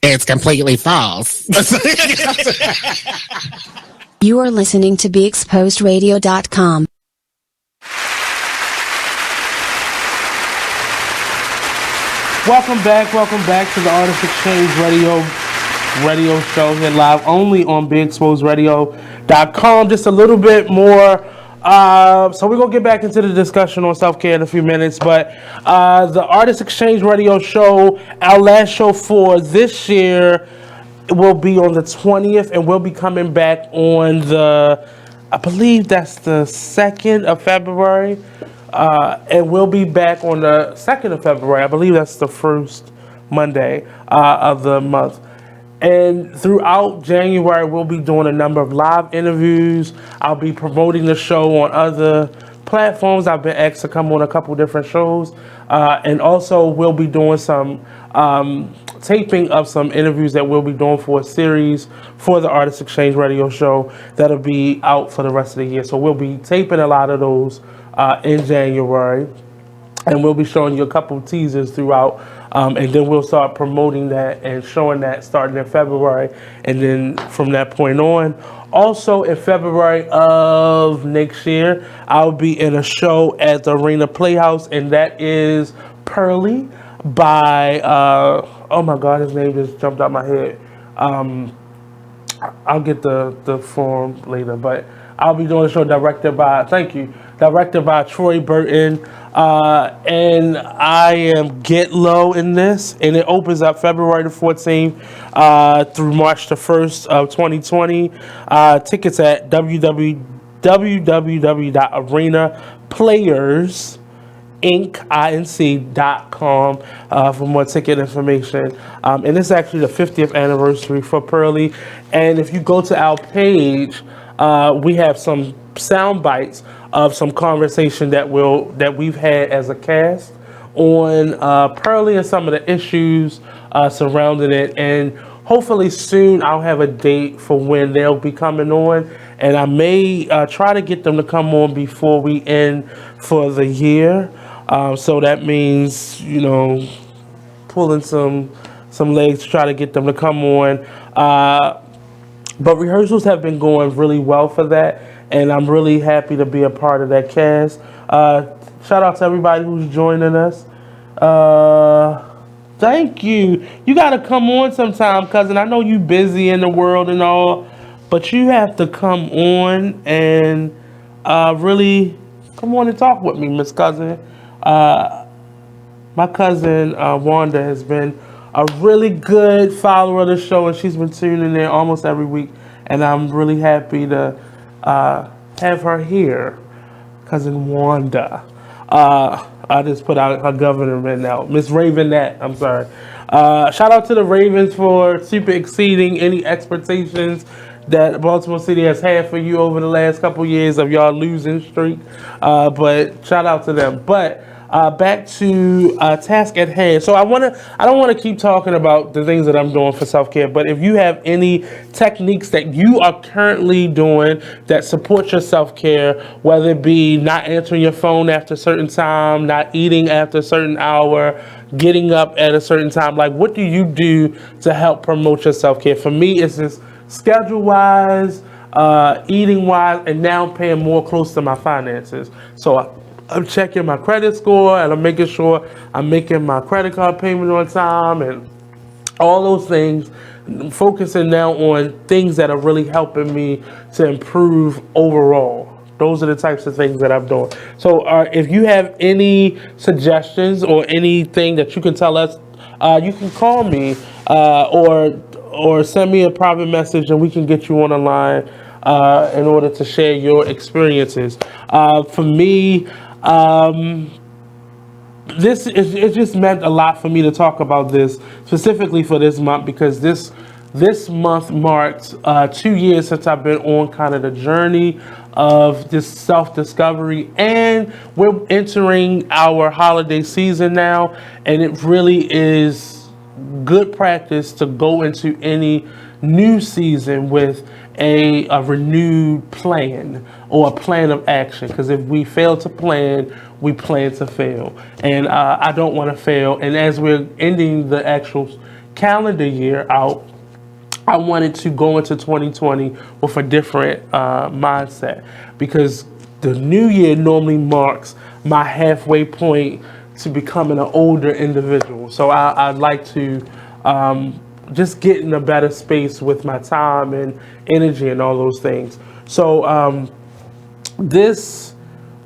It's completely false. You are listening to BeExposedRadio.com. Welcome back to the Artist Exchange radio show here live only on BeExposedRadio.com. Just a little bit more. So we're going to get back into the discussion on self-care in a few minutes, but the Artist Exchange Radio Show, our last show for this year, will be on the 20th, and we'll be coming back on the I believe that's the 2nd of February. And we'll be back on the 2nd of February. I believe that's the first Monday of the month. And throughout January, we'll be doing a number of live interviews. I'll be promoting the show on other platforms. I've been asked to come on a couple different shows. And also, we'll be doing some taping of some interviews that we'll be doing for a series for the Artist Exchange Radio Show that'll be out for the rest of the year. So we'll be taping a lot of those in January. And we'll be showing you a couple of teasers throughout. And then we'll start promoting that and showing that starting in February. And then from that point on, also in February of next year, I'll be in a show at the Arena Playhouse, and that is Pearly by, oh my God, his name just jumped out my head. I'll get the form later, but I'll be doing a show directed by Troy Burton. And I am Get Low in this, and it opens up February the 14th through March the 1st of 2020. Tickets at www.arenaplayersinc.com for more ticket information. And it's actually the 50th anniversary for Pearly. And if you go to our page, we have some sound bites of some conversation that we've had as a cast on Pearly and some of the issues surrounding it. And hopefully soon I'll have a date for when they'll be coming on. And I may try to get them to come on before we end for the year. So that means, pulling some legs to try to get them to come on. But rehearsals have been going really well for that, and I'm really happy to be a part of that cast. Shout out to everybody who's joining us. Thank you. You got to come on sometime, cousin. I know you busy in the world and all, but you have to come on and really come on and talk with me, Miss Cousin. My cousin Wanda has been a really good follower of the show, and she's been tuning in almost every week, and I'm really happy to have her here. Cousin Wanda. I just put out her government now. Miss Ravenette, I'm sorry. Shout out to the Ravens for super exceeding any expectations that Baltimore City has had for you over the last couple years of y'all losing streak. But shout out to them. But back to task at hand. So I don't want to keep talking about the things that I'm doing for self-care, but if you have any techniques that you are currently doing that support your self-care, whether it be not answering your phone after a certain time, not eating after a certain hour, getting up at a certain time, like what do you do to help promote your self-care? For me, it's just schedule-wise, eating-wise, and now I'm paying more close to my finances. So I'm checking my credit score, and I'm making sure I'm making my credit card payment on time and all those things. I'm focusing now on things that are really helping me to improve overall. Those are the types of things that I'm doing. So if you have any suggestions or anything that you can tell us, you can call me or send me a private message, and we can get you on the line in order to share your experiences. For me, it just meant a lot for me to talk about this specifically for this month, because this month marks 2 years since I've been on kind of the journey of this self-discovery, and we're entering our holiday season now, and it really is good practice to go into any new season with a renewed plan or a plan of action, because if we fail to plan, we plan to fail, and I don't want to fail. And as we're ending the actual calendar year out, I wanted to go into 2020 with a different mindset, because the new year normally marks my halfway point to becoming an older individual. So I'd like to just get in a better space with my time and energy and all those things. So this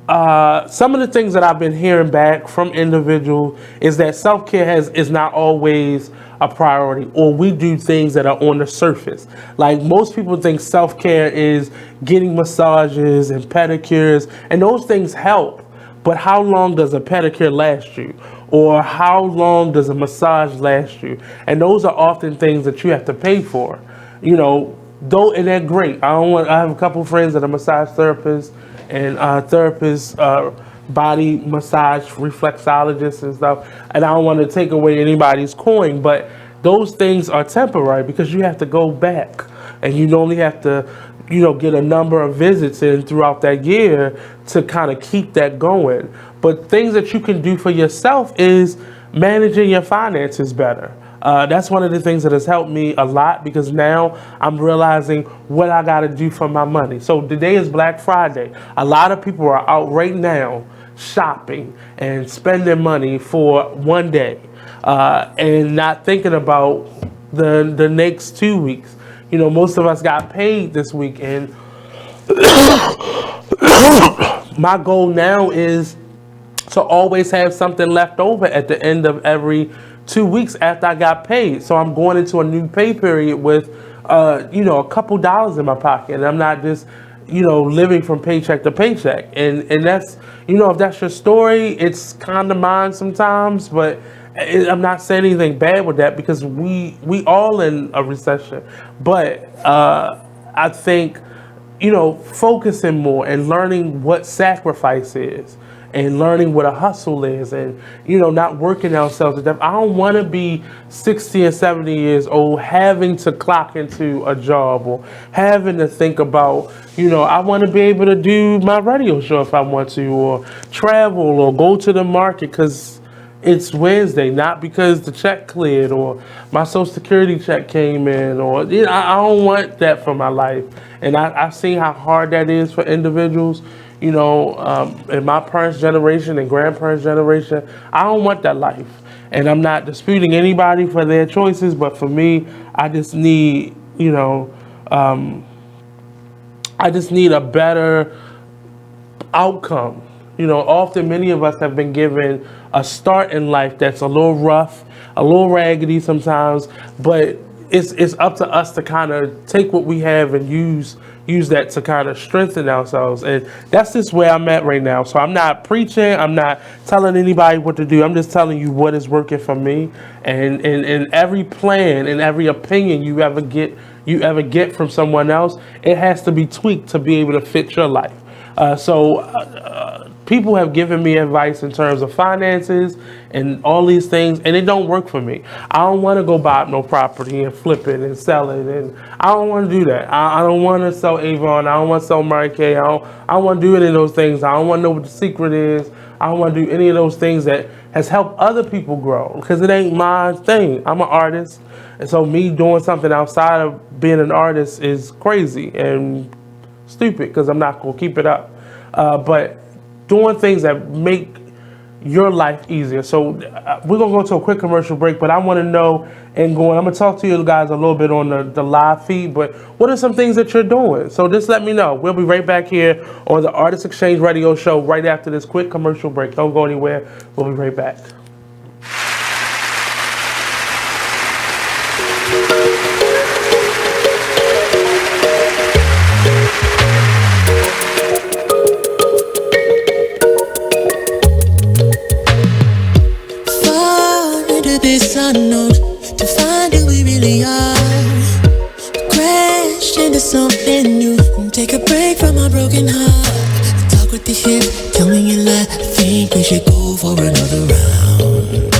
some of the things that I've been hearing back from individuals is that self-care is not always a priority, or we do things that are on the surface. Like most people think self-care is getting massages and pedicures, and those things help. But how long does a pedicure last you? Or how long does a massage last you? And those are often things that you have to pay for. You know, though, and they're great. I have a couple friends that are massage therapists and body massage reflexologists and stuff. And I don't want to take away anybody's coin, but those things are temporary because you have to go back, and you only have to, you know, get a number of visits in throughout that year to kind of keep that going. But things that you can do for yourself is managing your finances better. That's one of the things that has helped me a lot, because now I'm realizing what I got to do for my money. So today is Black Friday. A lot of people are out right now shopping and spending money for one day and not thinking about the next 2 weeks. You know, most of us got paid this week, and my goal now is to always have something left over at the end of every 2 weeks after I got paid. So I'm going into a new pay period with, you know, a couple dollars in my pocket, and I'm not just, you know, living from paycheck to paycheck. And that's, you know, if that's your story, it's kind of mine sometimes, but I'm not saying anything bad with that, because we all in a recession. But I think, you know, focusing more and learning what sacrifice is, and learning what a hustle is, and, you know, not working ourselves to death. I don't want to be 60 and 70 years old having to clock into a job, or having to think about, you know, I want to be able to do my radio show if I want to, or travel, or go to the market because it's Wednesday, not because the check cleared or my Social Security check came in, or, you know, I don't want that for my life. And I've seen how hard that is for individuals. You know, in my parents' generation and grandparents' generation, I don't want that life. And I'm not disputing anybody for their choices, but for me, I just need, you know, I just need a better outcome. You know, often many of us have been given a start in life that's a little rough, a little raggedy sometimes, but it's up to us to kind of take what we have and use that to kind of strengthen ourselves. And that's just where I'm at right now. So I'm not preaching, I'm not telling anybody what to do. I'm just telling you what is working for me. And every plan and every opinion you ever get from someone else, it has to be tweaked to be able to fit your life. People have given me advice in terms of finances and all these things, and it don't work for me. I don't want to go buy no property and flip it and sell it, and I don't want to do that. I don't want to sell Avon. I don't want to sell Mary Kay. I don't want to do any of those things. I don't want to know what the secret is. I don't want to do any of those things that has helped other people grow, because it ain't my thing. I'm an artist, and so me doing something outside of being an artist is crazy and stupid, because I'm not going to keep it up. But doing things that make your life easier. So we're going to go to a quick commercial break, but I want to know, I'm going to talk to you guys a little bit on the live feed, but what are some things that you're doing? So just let me know. We'll be right back here on the Artist Exchange Radio Show right after this quick commercial break. Don't go anywhere. We'll be right back. This unknown to find who we really are. Crash into something new and take a break from our broken heart. Talk with the hip, tell me you lie. I think we should go for another round.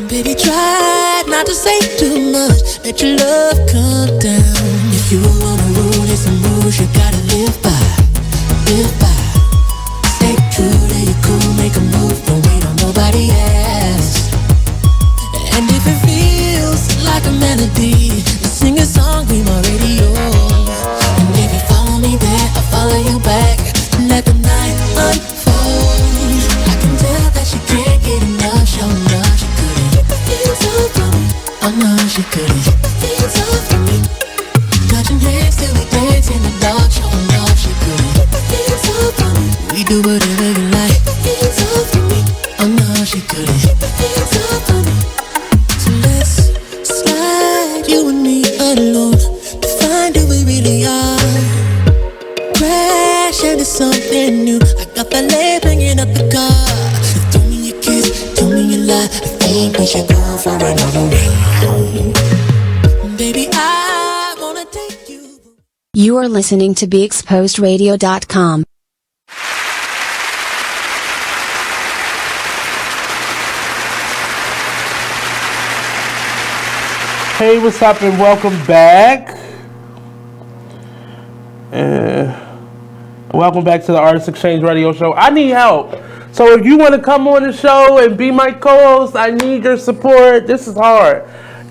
Baby, try not to say too much. Let your love come down. If you wanna rule, there's some rules you gotta live by. Live by. Stay true to your cool, make a move, don't wait on nobody else. And if it feels like a melody, let's sing a song, be my radio. And if you follow me there, I'll follow you back. Let the night unfold. I can tell that she can't get enough, show enough, she couldn't get the feels off from me. Oh no, she couldn't get the feels off from me. Touching hands till we dance in the dark, show enough, she couldn't get the feels off from me. We do whatever you like. Keep the hands off of me. Oh no, she couldn't. Keep the hands off of me. So let's slide, you and me alone, to find who we really are. Crash into something new. I got ballet bringing up the car. So throw me a kiss, tell me you lie. I think we should go for another round. Baby, I wanna take you. You are listening to BeExposedRadio.com. Hey, what's up, and welcome back. Welcome back to the Artist Exchange Radio Show. I need help. So if you want to come on the show and be my co-host, I need your support. This is hard.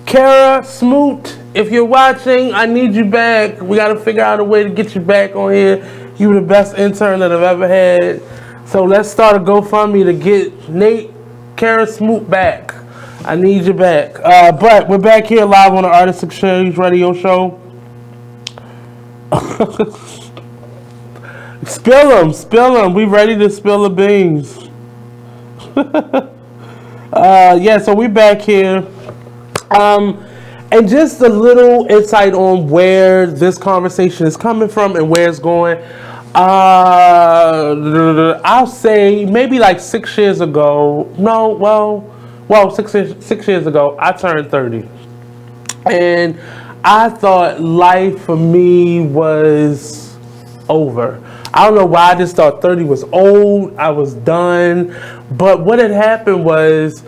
Kara Smoot, if you're watching, I need you back. We got to figure out a way to get you back on here. You were the best intern that I've ever had. So let's start a GoFundMe to get Kara Smoot back. I need you back. But we're back here live on the Artist Exchange Radio Show. Spill them. We ready to spill the beans. So we back here. And just a little insight on where this conversation is coming from and where it's going. I'll say maybe like 6 years ago. Six years ago, I turned 30. And I thought life for me was over. I don't know why, I just thought 30 was old. I was done. But what had happened was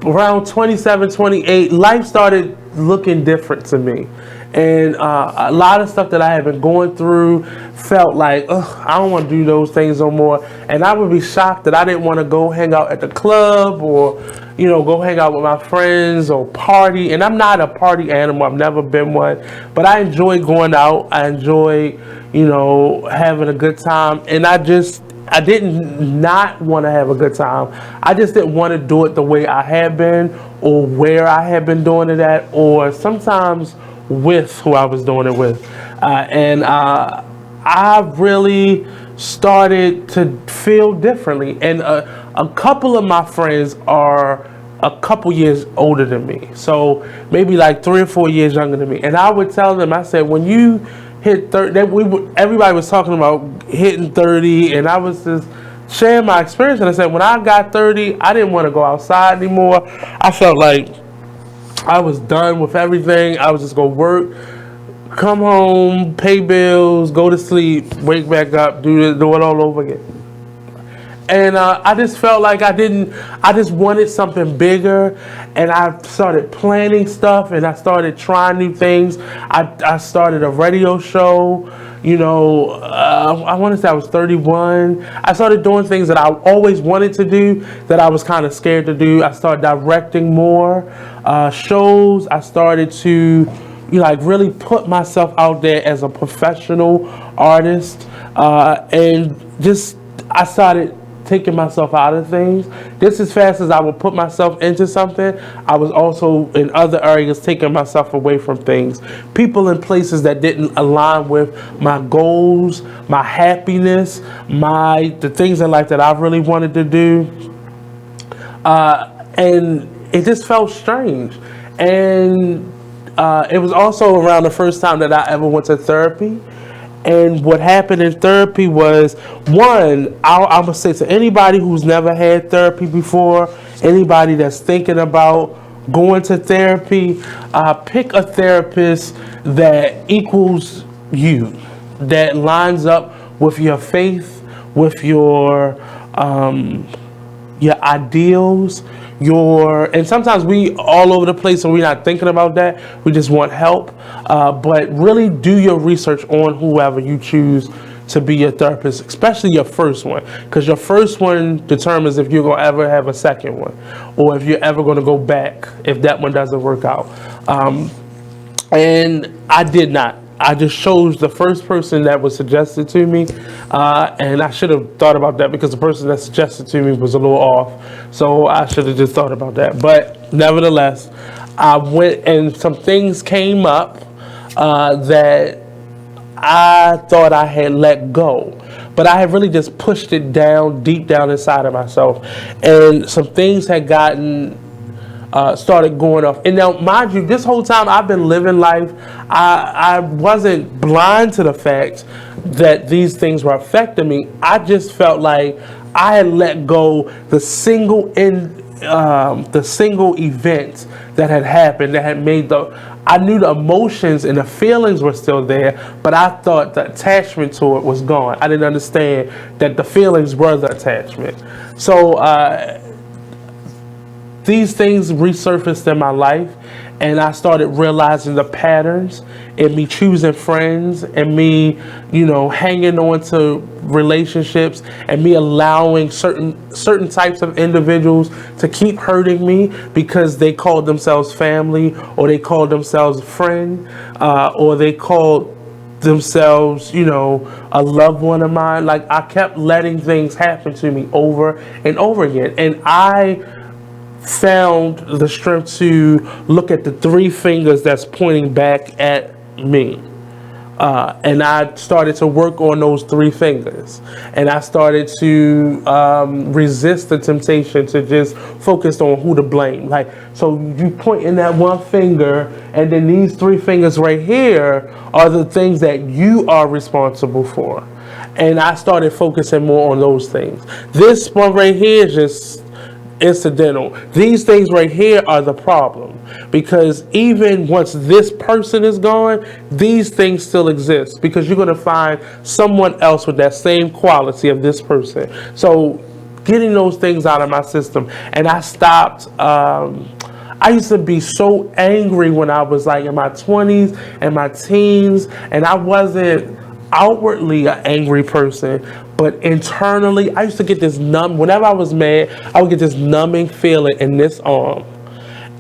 around 27, 28, life started looking different to me. And a lot of stuff that I had been going through felt like, I don't want to do those things no more. And I would be shocked that I didn't want to go hang out at the club or, go hang out with my friends or party. And I'm not a party animal. I've never been one. But I enjoy going out. I enjoy, having a good time. And I didn't not want to have a good time. I just didn't want to do it the way I had been or where I had been doing it at, or sometimes with who I was doing it with. I really started to feel differently. And a couple of my friends are a couple years older than me. So maybe like 3 or 4 years younger than me. And I would tell them, I said, when you hit 30, everybody was talking about hitting 30, and I was just sharing my experience. And I said, when I got 30, I didn't want to go outside anymore. I felt like I was done with everything. I was just going to work, come home, pay bills, go to sleep, wake back up, do it all over again. And I just felt like I just wanted something bigger. And I started planning stuff, and I started trying new things. I started a radio show. I want to say I was 31. I started doing things that I always wanted to do that I was kind of scared to do. I started directing more shows. I started to really put myself out there as a professional artist. And just I started taking myself out of things. Just as fast as I would put myself into something, I was also in other areas taking myself away from things. People and places that didn't align with my goals, my happiness, the things in life that I really wanted to do. And it just felt strange. And it was also around the first time that I ever went to therapy. And what happened in therapy was, one, I'm going to say to anybody who's never had therapy before, anybody that's thinking about going to therapy, pick a therapist that equals you, that lines up with your faith, with your ideals, and sometimes we all over the place and we're not thinking about that. We just want help. But really do your research on whoever you choose to be your therapist, especially your first one, because your first one determines if you're going to ever have a second one, or if you're ever going to go back if that one doesn't work out. And I did not. I just chose the first person that was suggested to me, and I should have thought about that because the person that suggested to me was a little off, so I should have just thought about that. But nevertheless, I went and some things came up that I thought I had let go, but I had really just pushed it down, deep down inside of myself. And some things had started going off. And now, mind you, this whole time I've been living life, I wasn't blind to the fact that these things were affecting me. I just felt like I had let go the single event that had happened that had made I knew the emotions and the feelings were still there, but I thought the attachment to it was gone. I didn't understand that the feelings were the attachment. So these things resurfaced in my life, and I started realizing the patterns in me choosing friends and me, hanging on to relationships and me allowing certain types of individuals to keep hurting me because they called themselves family, or they called themselves a friend, or they called themselves, a loved one of mine. Like, I kept letting things happen to me over and over again. And I found the strength to look at the three fingers that's pointing back at me. And I started to work on those three fingers. And I started to resist the temptation to just focus on who to blame. Like, so you point in that one finger, and then these three fingers right here are the things that you are responsible for. And I started focusing more on those things. This one right here is just incidental. These things right here are the problem, because even once this person is gone, these things still exist, because you're going to find someone else with that same quality of this person. So getting those things out of my system, and I stopped. I used to be so angry when I was like in my 20s and my teens, and I wasn't outwardly an angry person, but internally I used to get this whenever I was mad, I would get this numbing feeling in this arm,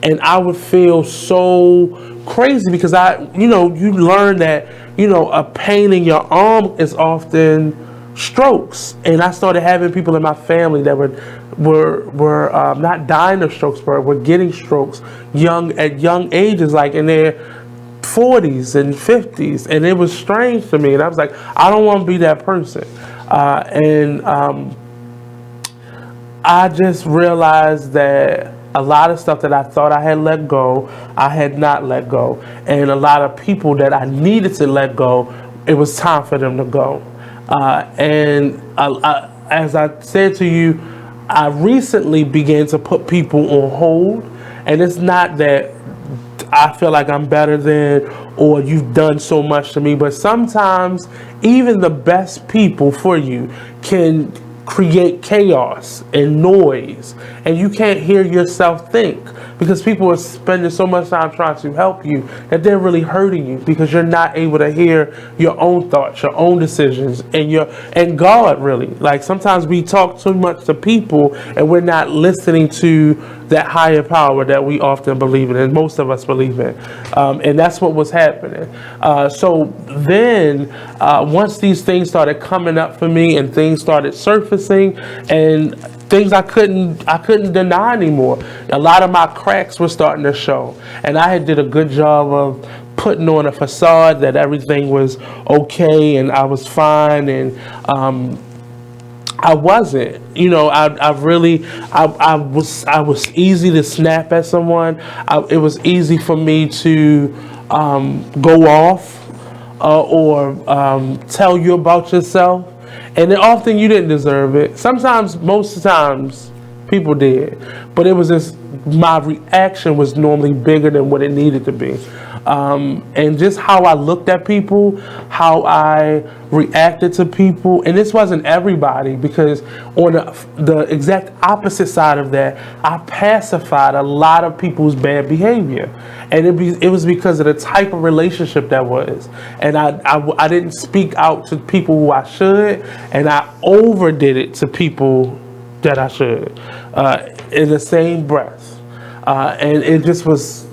and I would feel so crazy, because you learn that a pain in your arm is often strokes. And I started having people in my family that were not dying of strokes, but were getting strokes at young ages, like in their 40s and 50s, and it was strange to me. And I was like, I don't want to be that person. I just realized that a lot of stuff that I thought I had let go, I had not let go. And a lot of people that I needed to let go, it was time for them to go. As I said to you, I recently began to put people on hold. And it's not that I feel like I'm better than, or you've done so much to me, but sometimes even the best people for you can create chaos and noise, and you can't hear yourself think, because people are spending so much time trying to help you that they're really hurting you, because you're not able to hear your own thoughts, your own decisions, and God, really. Like, sometimes we talk too much to people and we're not listening to that higher power that we often believe in, and most of us believe in. And that's what was happening. So then once these things started coming up for me, and things started surfacing, and things I couldn't deny anymore, a lot of my cracks were starting to show. And I had did a good job of putting on a facade that everything was okay and I was fine, and I wasn't. I was easy to snap at someone. It was easy for me to go off or tell you about yourself. And then often you didn't deserve it. Sometimes, most of the times, people did. But it was just, my reaction was normally bigger than what it needed to be. And just how I looked at people, how I reacted to people, and this wasn't everybody, because on the exact opposite side of that, I pacified a lot of people's bad behavior, and it was because of the type of relationship that was, and I didn't speak out to people who I should, and I overdid it to people that I should, in the same breath, and it just was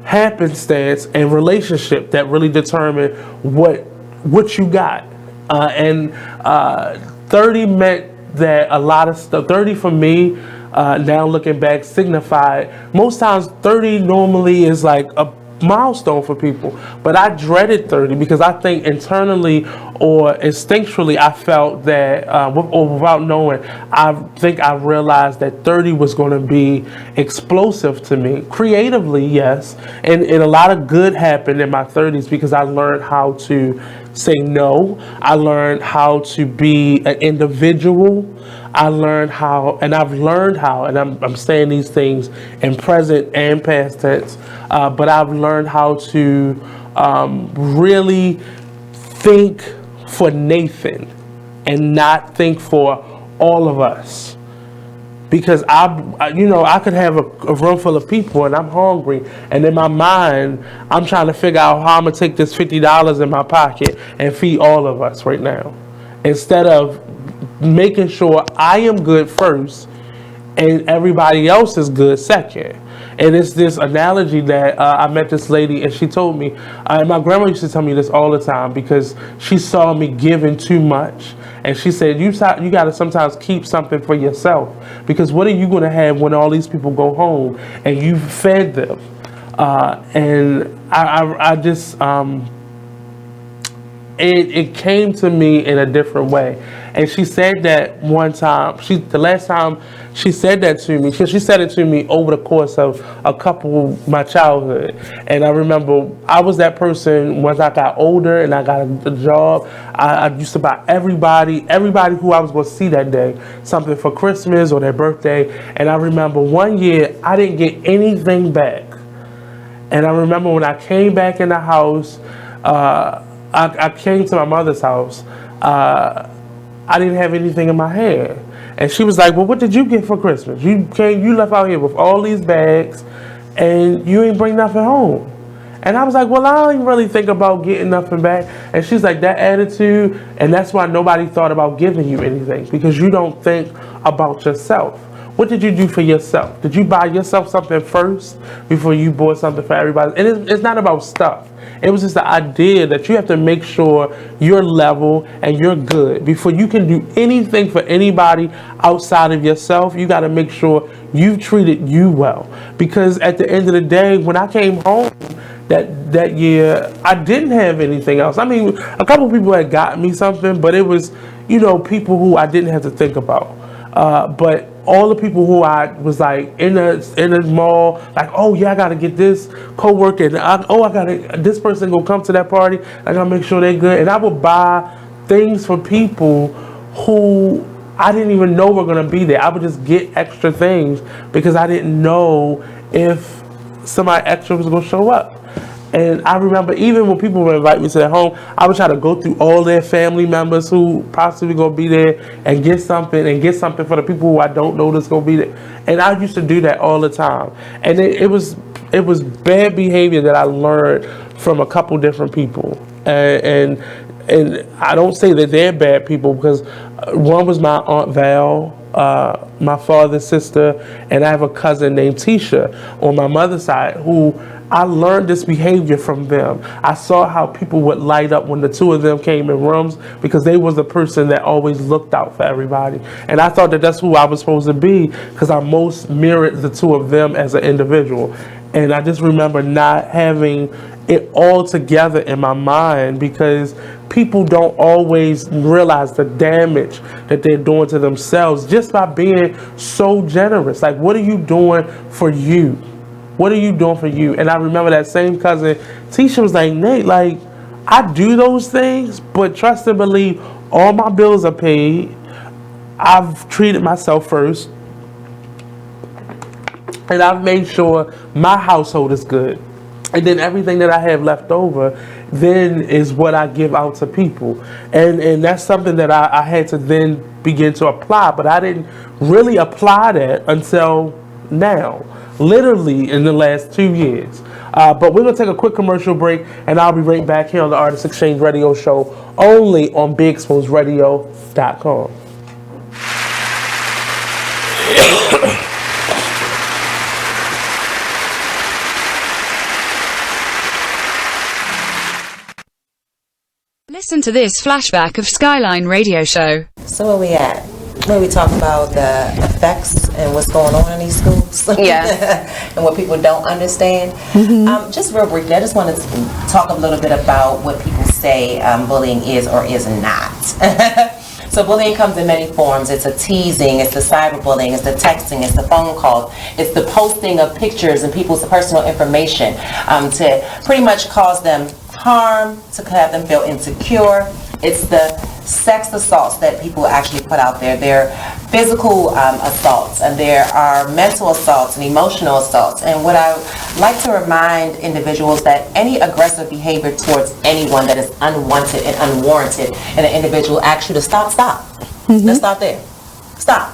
happenstance and relationship that really determined what you got. And 30 meant that a lot of stuff. 30 for me, now looking back, signified, most times 30 normally is like a milestone for people, but I dreaded 30 because I think internally or instinctually, I felt that, or without knowing, I think I realized that 30 was going to be explosive to me. Creatively, yes, and a lot of good happened in my 30s because I learned how to say no. I learned how to be an individual. I learned how, and I've learned how, and I'm saying these things in present and past tense, but I've learned how to really think for Nathan and not think for all of us. Because I could have a room full of people and I'm hungry, and in my mind, I'm trying to figure out how I'm gonna take this $50 in my pocket and feed all of us right now, instead of making sure I am good first and everybody else is good second. And it's this analogy that I met this lady, and she told me, and my grandma used to tell me this all the time because she saw me giving too much. And she said, you got to sometimes keep something for yourself, because what are you going to have when all these people go home and you've fed them? And I just, it came to me in a different way. And she said that one time, the last time she said that to me, she said it to me over the course of a couple of my childhood. And I remember I was that person once I got older and I got a job. I used to buy everybody who I was going to see that day something for Christmas or their birthday. And I remember one year I didn't get anything back. And I remember when I came back in the house, I came to my mother's house. I didn't have anything in my hand. And she was like, well, what did you get for Christmas? You left out here with all these bags and you ain't bring nothing home. And I was like, well, I don't even really think about getting nothing back. And she's like, that attitude, and that's why nobody thought about giving you anything, because you don't think about yourself. What did you do for yourself? Did you buy yourself something first before you bought something for everybody? And it's not about stuff. It was just the idea that you have to make sure you're level and you're good. Before you can do anything for anybody outside of yourself, you got to make sure you've treated you well. Because at the end of the day, when I came home that year, I didn't have anything else. I mean, a couple people had gotten me something, but it was, people who I didn't have to think about. But all the people who I was like in the mall, like, oh yeah, I gotta get this coworker, this person gonna come to that party, I gotta make sure they're good. And I would buy things for people who I didn't even know were gonna be there. I would just get extra things because I didn't know if somebody extra was gonna show up. And I remember even when people would invite me to their home, I would try to go through all their family members who possibly gonna be there and get something for the people who I don't know that's gonna be there. And I used to do that all the time. And it was bad behavior that I learned from a couple different people. And I don't say that they're bad people, because one was my Aunt Val, my father's sister, and I have a cousin named Tisha on my mother's side who I learned this behavior from them. I saw how people would light up when the two of them came in rooms, because they was the person that always looked out for everybody. And I thought that that's who I was supposed to be, because I most mirrored the two of them as an individual. And I just remember not having it all together in my mind, because people don't always realize the damage that they're doing to themselves just by being so generous. Like, what are you doing for you? What are you doing for you? And I remember that same cousin, Tisha, was like, Nate, like, I do those things, but trust and believe, all my bills are paid. I've treated myself first. And I've made sure my household is good. And then everything that I have left over then is what I give out to people. And that's something that I had to then begin to apply. But I didn't really apply that until now. Literally in the last 2 years. But we're going to take a quick commercial break, and I'll be right back here on the Artist Exchange Radio Show, only on BigExposedRadio.com. Listen to this flashback of Skyline Radio Show. So where we at? maybe talk about the effects and what's going on in these schools. And what people don't understand. Just real briefly, I just want to talk a little bit about what people say bullying is or is not. So bullying comes in many forms. It's a teasing, it's the cyberbullying, it's the texting, it's the phone calls, it's the posting of pictures and people's personal information to pretty much cause them harm, to have them feel insecure. It's the sex assaults that people actually put out there. There are physical assaults, and there are mental assaults and emotional assaults. And what I like to remind individuals that any aggressive behavior towards anyone that is unwanted and unwarranted in an individual asks you to stop. Let's stop there. Stop.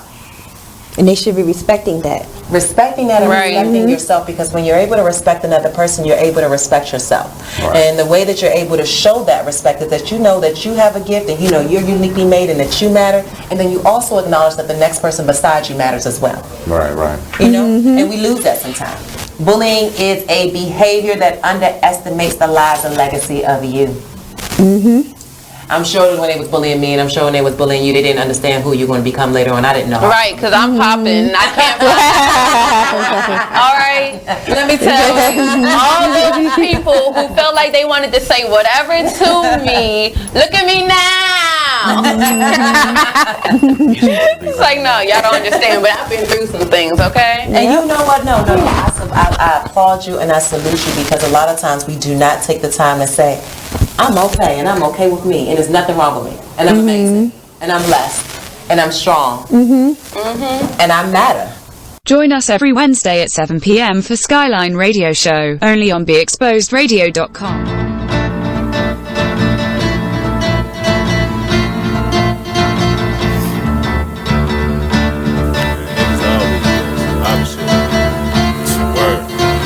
And they should be respecting that. Respecting that and respecting yourself, because when you're able to respect another person, you're able to respect yourself. And the way that you're able to show that respect is that you know that you have a gift and you know you're uniquely made and that you matter, and then you also acknowledge that the next person beside you matters as well. You know? And we lose that sometimes. Bullying is a behavior that underestimates the lives and legacy of you. I'm sure when they was bullying me, and I'm sure when they was bullying you, they didn't understand who you're going to become later on. I didn't know. Right, because I'm popping. I can't pop. All right, let me tell you, all those people who felt like they wanted to say whatever to me, look at me now. It's like, no, y'all don't understand, but I've been through some things, okay? And you know what? No. I applaud you and I salute you, because a lot of times we do not take the time to say, I'm okay, and I'm okay with me, and there's nothing wrong with me, and I'm amazing, and I'm blessed, and I'm strong, and I matter. Join us every Wednesday at 7 p.m. for Skyline Radio Show, only on BeExposedRadio.com.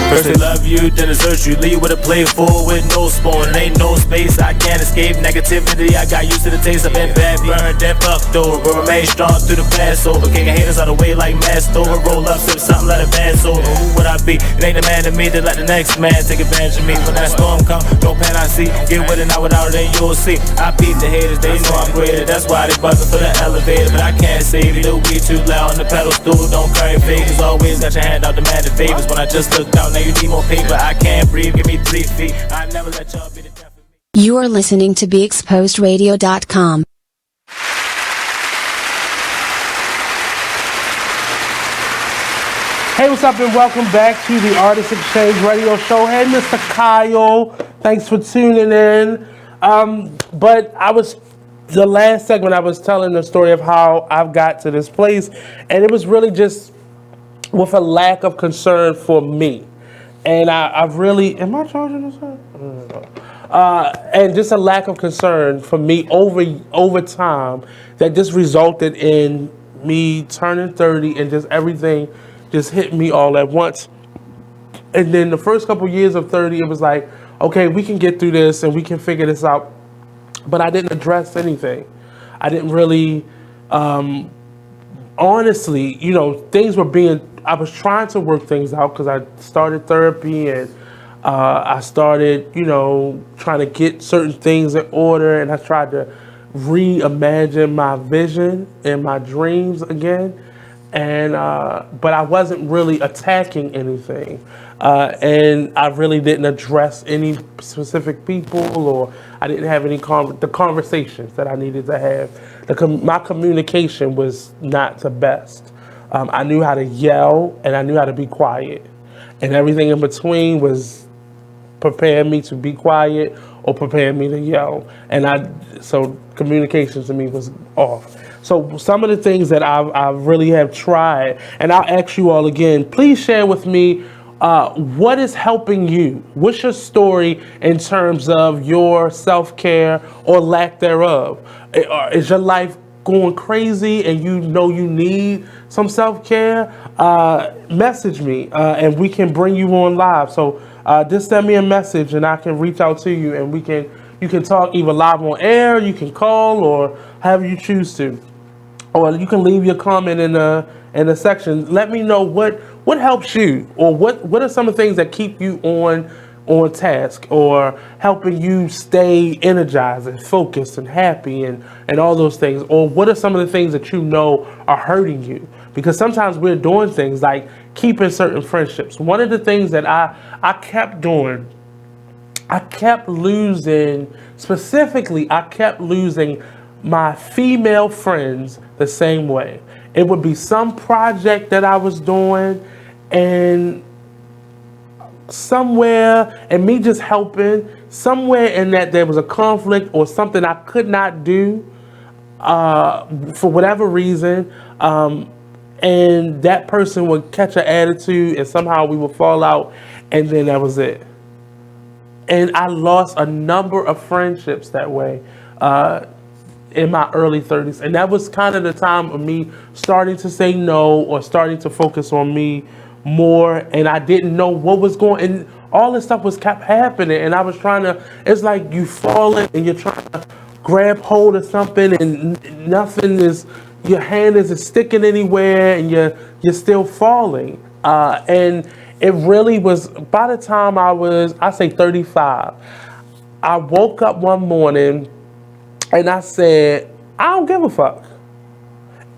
First they love you, then desert you. Leave with a plate full with no spoon. Ain't no space, I can't escape negativity. I got used to the taste. I've been bad, burned, and fucked over, but remain strong through the past over. Kicking haters out of the way like masked over. Roll up, sip something, let it pass over. Who would I be? It ain't the man to me to let the next man take advantage of me. When that storm come, no pan I see. Get with it, not without it, then you'll see. I beat the haters, they know I'm greater. That's why they buzzing for the elevator, but I can't save you. The weed too loud on the pedal stool, don't carry favors. Always got your hand out demanding favors. When I just looked out, now you need more paper. I can't breathe, give me 3 feet. I never let y'all be the death of me. You are listening to BeExposedRadio.com. Hey, what's up, and welcome back to the Artist Exchange Radio Show. Hey, Mr. Kyle, thanks for tuning in. But the last segment I was telling the story of how I've got to this place, and it was really just with a lack of concern for me. And I've really, am I charging this up? And just a lack of concern for me over time that just resulted in me turning 30 and just everything just hit me all at once. And then the first couple years of 30, it was like, okay, we can get through this and we can figure this out. But I didn't address anything. I didn't really, honestly, I was trying to work things out because I started therapy and I started, trying to get certain things in order, and I tried to reimagine my vision and my dreams again. And but I wasn't really attacking anything, and I really didn't address any specific people, or I didn't have any the conversations that I needed to have. My communication was not the best. I knew how to yell and I knew how to be quiet, and everything in between was preparing me to be quiet or preparing me to yell. So communication to me was off. So some of the things that I really have tried, and I'll ask you all again, please share with me what is helping you. What's your story in terms of your self-care or lack thereof? Is your life going crazy and you know you need some self-care? Message me and we can bring you on live. So just send me a message and I can reach out to you, and you can talk either live on air, you can call, or however you choose to. Or you can leave your comment in the section. Let me know what helps you, or what are some of the things that keep you on on task, or helping you stay energized and focused and happy and all those things? Or what are some of the things that you know are hurting you? Because sometimes we're doing things like keeping certain friendships. One of the things that I kept doing, I kept losing my female friends the same way. It would be some project that I was doing, and somewhere, and me just helping, somewhere in that there was a conflict or something I could not do for whatever reason, and that person would catch an attitude and somehow we would fall out, and then that was it. And I lost a number of friendships that way in my early 30s. And that was kind of the time of me starting to say no, or starting to focus on me more. And I didn't know what was going, and all this stuff kept happening. And I was trying to, it's like you falling and you're trying to grab hold of something, and nothing is, your hand isn't sticking anywhere, and you're still falling. And it really was, by the time I say 35, I woke up one morning and I said, I don't give a fuck.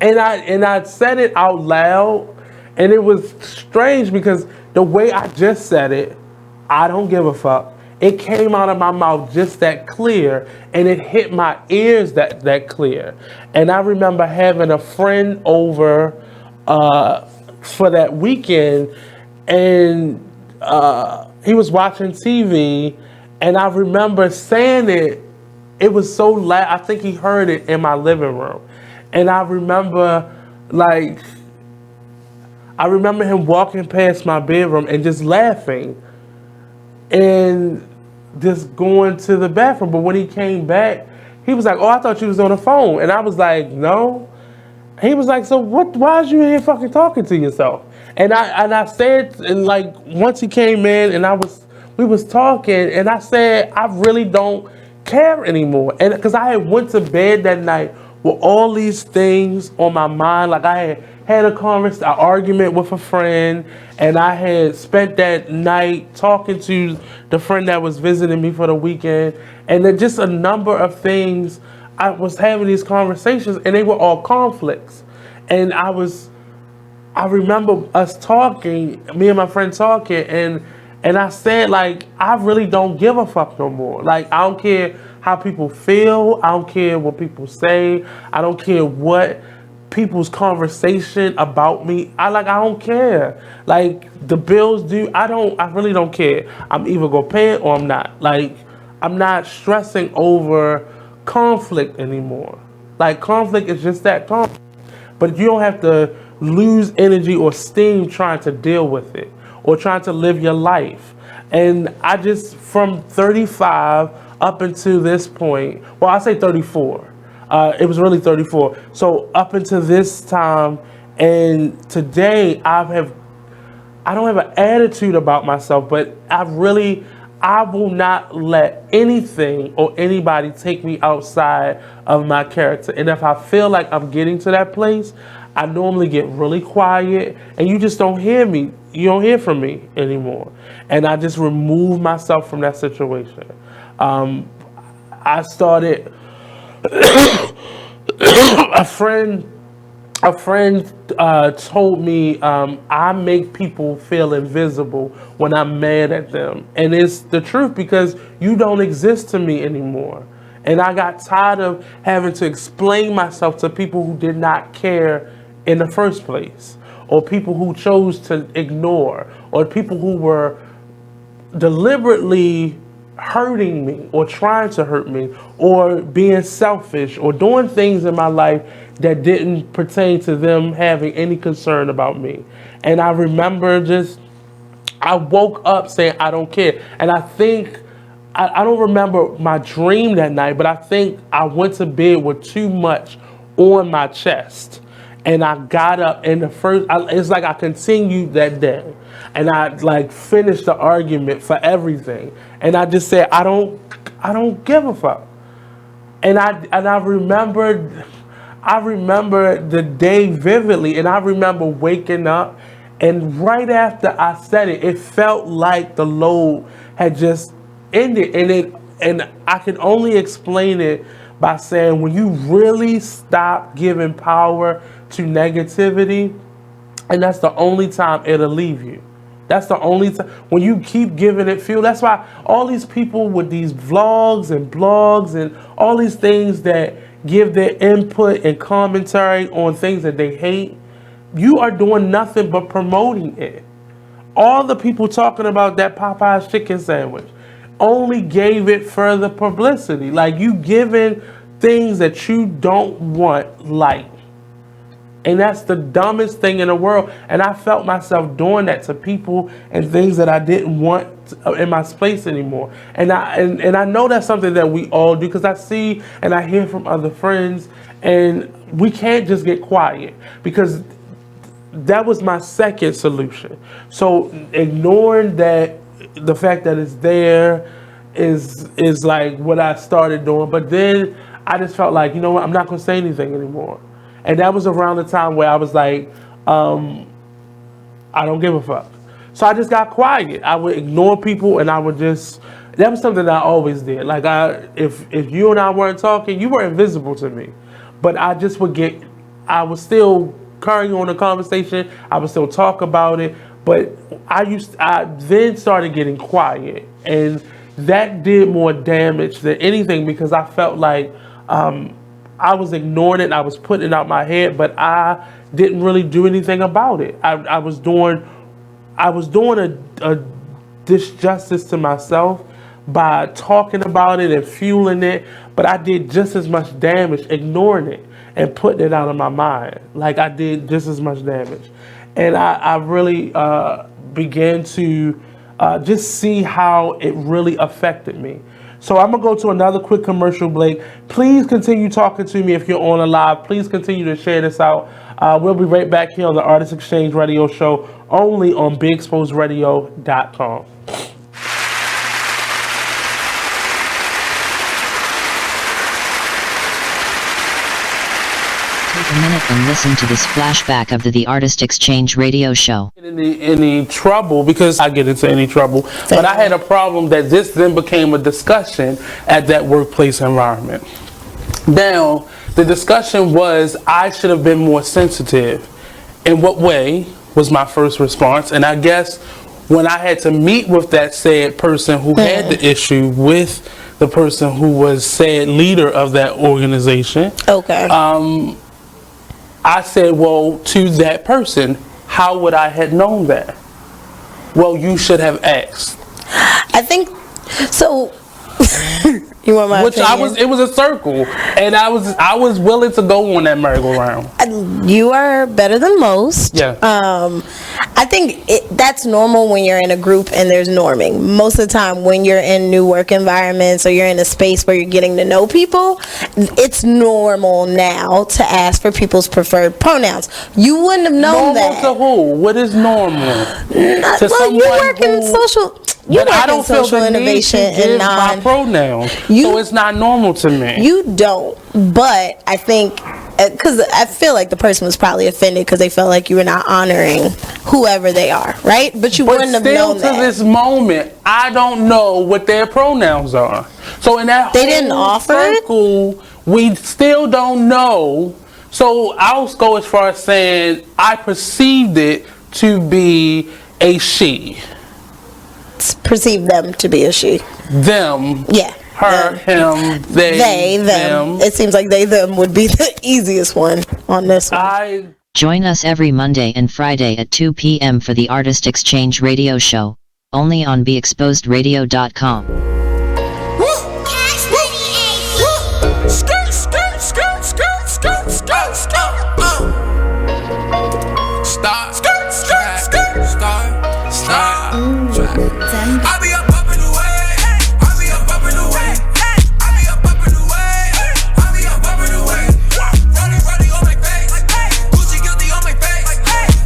And I said it out loud, and it was strange because the way I just said it, I don't give a fuck, it came out of my mouth just that clear, and it hit my ears that clear. And I remember having a friend over for that weekend, and he was watching TV, and I remember saying it. It was so loud. I think he heard it in my living room. And I remember him walking past my bedroom and just laughing and just going to the bathroom. But when he came back, he was like, "Oh, I thought you was on the phone." And I was like, "No." He was like, "So what, why is you here fucking talking to yourself?" And I said, and like, once he came in and we was talking, and I said, I really don't care anymore. And because I had went to bed that night with all these things on my mind. Like, I had an argument with a friend, and I had spent that night talking to the friend that was visiting me for the weekend, and then just a number of things. I was having these conversations, and they were all conflicts. And I remember us talking, me and my friend talking, and I said, like, I really don't give a fuck no more. Like, I don't care how people feel. I don't care what people say. I don't care what people's conversation about me. I don't care. Like, the bills due, I really don't care. I'm either gonna pay it or I'm not. Like, I'm not stressing over conflict anymore. Like, conflict is just that, conflict. But you don't have to lose energy or steam trying to deal with it or trying to live your life. And I just, from 35 up until this point, well, I say 34. It was really 34. So up until this time, and today I don't have an attitude about myself, but I will not let anything or anybody take me outside of my character. And if I feel like I'm getting to that place, I normally get really quiet, and you just don't hear me. You don't hear from me anymore. And I just remove myself from that situation. I started, a friend told me I make people feel invisible when I'm mad at them. And it's the truth, because you don't exist to me anymore. And I got tired of having to explain myself to people who did not care in the first place, or people who chose to ignore, or people who were deliberately hurting me or trying to hurt me, or being selfish, or doing things in my life that didn't pertain to them having any concern about me. And I remember I woke up saying, I don't care. And I think, I don't remember my dream that night, but I think I went to bed with too much on my chest. And I got up, and it's like I continued that day. And I finished the argument for everything. And I just said, I don't give a fuck. And I remember the day vividly, and I remember waking up And right after I said it, it felt like the load had just ended. And I can only explain it by saying when you really stop giving power to negativity, and that's the only time it'll leave you. That's the only time. When you keep giving it fuel, that's why all these people with these vlogs and blogs and all these things that give their input and commentary on things that they hate, you are doing nothing but promoting it. All the people talking about that Popeye's chicken sandwich only gave it further publicity. Like, you giving things that you don't want light. And that's the dumbest thing in the world. And I felt myself doing that to people and things that I didn't want in my space anymore. And I know that's something that we all do, because I see and I hear from other friends, and we can't just get quiet, because that was my second solution. So ignoring that, the fact that it's there is like what I started doing. But then I just felt like, you know what, I'm not going to say anything anymore. And that was around the time where I was like, I don't give a fuck. So I just got quiet. I would ignore people, and I would just, that was something that I always did. Like, if you and I weren't talking, you were invisible to me. But I just would I was still carrying on the conversation. I would still talk about it. But I then started getting quiet. And that did more damage than anything, because I felt like, I was ignoring it and I was putting it out my head, but I didn't really do anything about it. I was doing a disjustice to myself by talking about it and fueling it, but I did just as much damage ignoring it and putting it out of my mind. Like, I did just as much damage. And I really began to just see how it really affected me. So I'm going to go to another quick commercial break. Please continue talking to me if you're on a live. Please continue to share this out. We'll be right back here on the Artist Exchange Radio Show, only on BeExposedRadio.com. Take a minute and listen to this flashback of the Artist Exchange Radio Show. Any trouble, because I get into any trouble, but I had a problem that this then became a discussion at that workplace environment. Now, the discussion was I should have been more sensitive. In what way was my first response? And I guess when I had to meet with that said person who had the issue with the person who was said leader of that organization, I said, well, to that person, how would I have known that? Well, you should have asked. I think so. You want my opinion? It was a circle, and I was willing to go on that merry-go-round. You are better than most. Yeah. I think that's normal when you're in a group and there's norming. Most of the time when you're in new work environments or you're in a space where you're getting to know people, it's normal now to ask for people's preferred pronouns. You wouldn't have known that. Normal to who? What is normal? Well, you work in social... You but work I don't in social feel the innovation need to give and my pronouns, so it's not normal to me. You don't, but I think, because I feel like the person was probably offended because they felt like you were not honoring whoever they are, right? But you wouldn't have known that. Still to this moment, I don't know what their pronouns are. So in that whole circle, we still don't know. So I'll go as far as saying I perceived it to be a she. Perceive them to be a she. Them. Yeah. Her, him, they, them. It seems like they, them would be the easiest one on this one. Join us every Monday and Friday at 2 p.m. for the Artist Exchange Radio Show, only on BeExposedRadio.com. I'll be up in the way. I'll be up in the way. I'll be up in the way. I'll be up in the way. Running on my face. Gucci guilty on my face.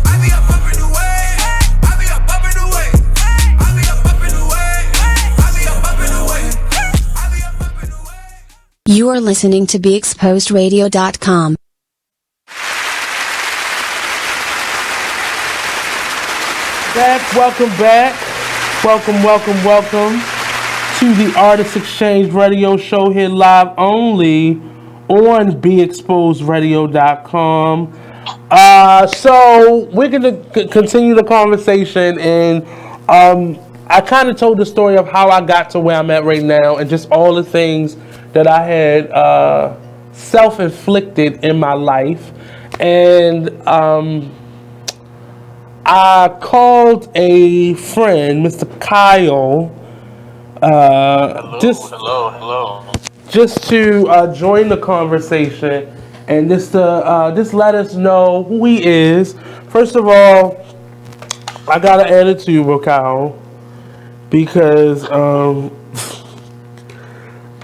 I'll be up in the way. I'll be up in the way. I'll be up in the way. I'll be up in the way. I'll be up in the way. You are listening to BeExposedRadio.com. Welcome back. Welcome to the Artist Exchange Radio Show here live only on BeExposedRadio.com. So we're going to continue the conversation, and I kind of told the story of how I got to where I'm at right now and just all the things that I had self-inflicted in my life. And I called a friend, Mr. Kyle, just to join the conversation and just let us know who he is. First of all, I got an attitude with Kyle because I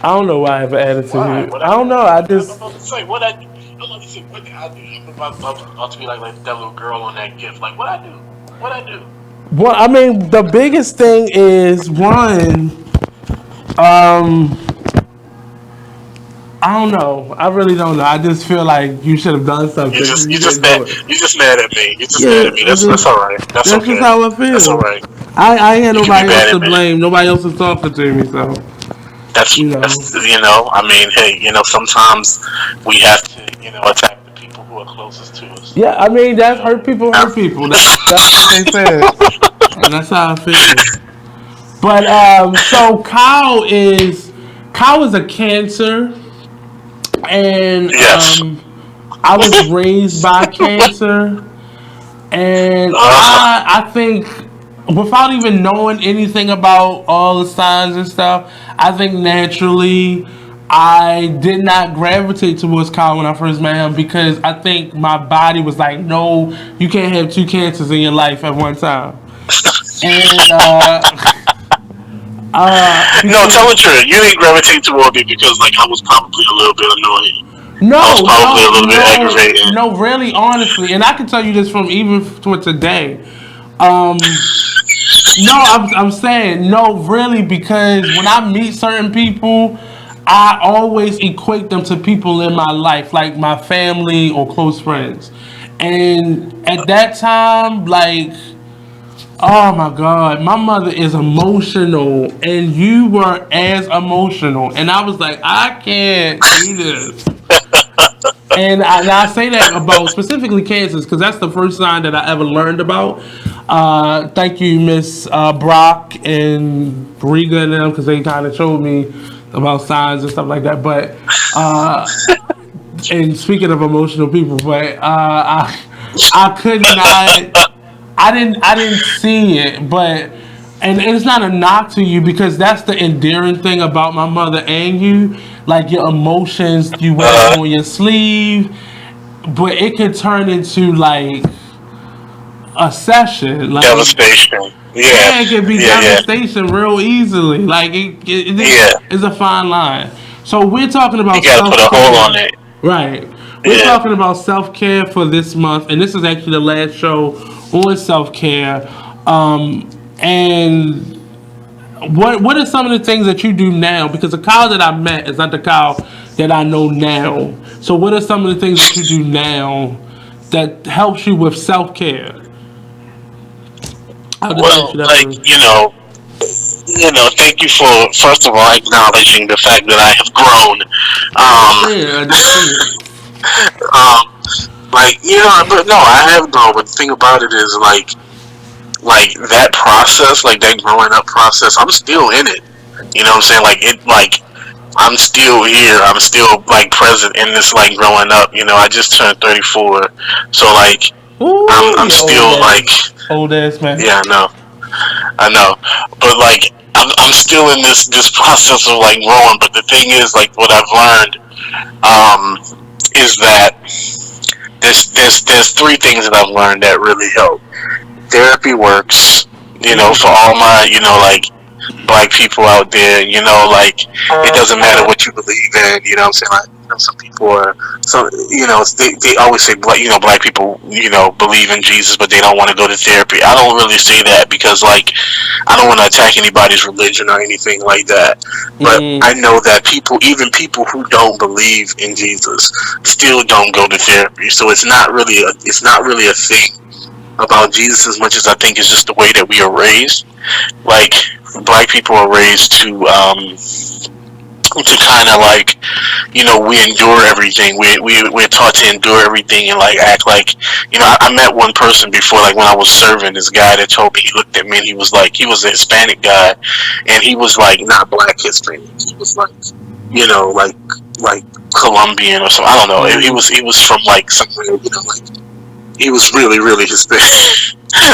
don't know why I have an attitude. I don't know. I just. I'm about to say what I do. I'm about to be like that little girl on that gift. Like what I do. Well, I mean, the biggest thing is one. I don't know. I really don't know. I just feel like you should have done something. You're just mad at me. You're just mad at me. That's all right. That's okay. Just how I feel. That's all right. I ain't had nobody else to blame. Nobody else is talking to me, so. That's I mean, hey, sometimes we have to, attack the people who are closest to us. Yeah, I mean, that's hurt people. That's what they said. And that's how I feel. But, so Kyle is a Cancer. And I was raised by cancer, and I think without even knowing anything about all the signs and stuff, I think naturally I did not gravitate towards Kyle when I first met him because I think my body was like, no, you can't have two cancers in your life at one time. And no, tell the truth. You didn't gravitate toward me because, I was probably a little bit annoying. No, I was probably a little bit aggravated. No, really, honestly, and I can tell you this from even to today. No, I'm saying no, really, because when I meet certain people, I always equate them to people in my life, like my family or close friends. And at that time, oh my God, my mother is emotional, and you were as emotional. And I was like, I can't do this. And I say that about specifically cancers because that's the first sign that I ever learned about. Thank you, Miss Brock and Riga and them, because they kind of showed me about signs and stuff like that. But and speaking of emotional people, but I could not. I didn't see it, but and it's not a knock to you because that's the endearing thing about my mother and you. Like your emotions, you wear it on your sleeve, but it could turn into a session, devastation. Yeah, it could be devastation real easily. It's a fine line. So we're talking about you gotta put a hole on it, right? We're talking about self-care for this month, and this is actually the last show on self-care. And what are some of the things that you do now? Because the Kyle that I met is not the Kyle that I know now. So what are some of the things that you do now that helps you with self-care? Well, thank you for, first of all, acknowledging the fact that I have grown. But no, I have grown. But the thing about it is, that process, that growing up process, I'm still in it. You know what I'm saying? I'm still here. I'm still present in this growing up. I just turned 34, so I'm still old ass man. Yeah, I know. But I'm still in this process of growing. But the thing is, what I've learned is that there's three things that I've learned that really help. Therapy works, for all my, black people out there, it doesn't matter what you believe in, what I'm saying? Some people are, they always say, black people, believe in Jesus, but they don't want to go to therapy. I don't really say that because, I don't want to attack anybody's religion or anything like that. But I know that even people who don't believe in Jesus still don't go to therapy. So it's not really a thing. about Jesus as much as I think it's just the way that we are raised. Like, black people are raised to kind of like, you know, we endure everything. We're taught to endure everything and like act like, you know, I met one person before, like when I was serving, this guy that told me, he looked at me and he was like, he was a Hispanic guy, and he was like not black Hispanic. He was like, you know, like Colombian or something. I don't know. He was from like somewhere, you know, like he was really, really Hispanic.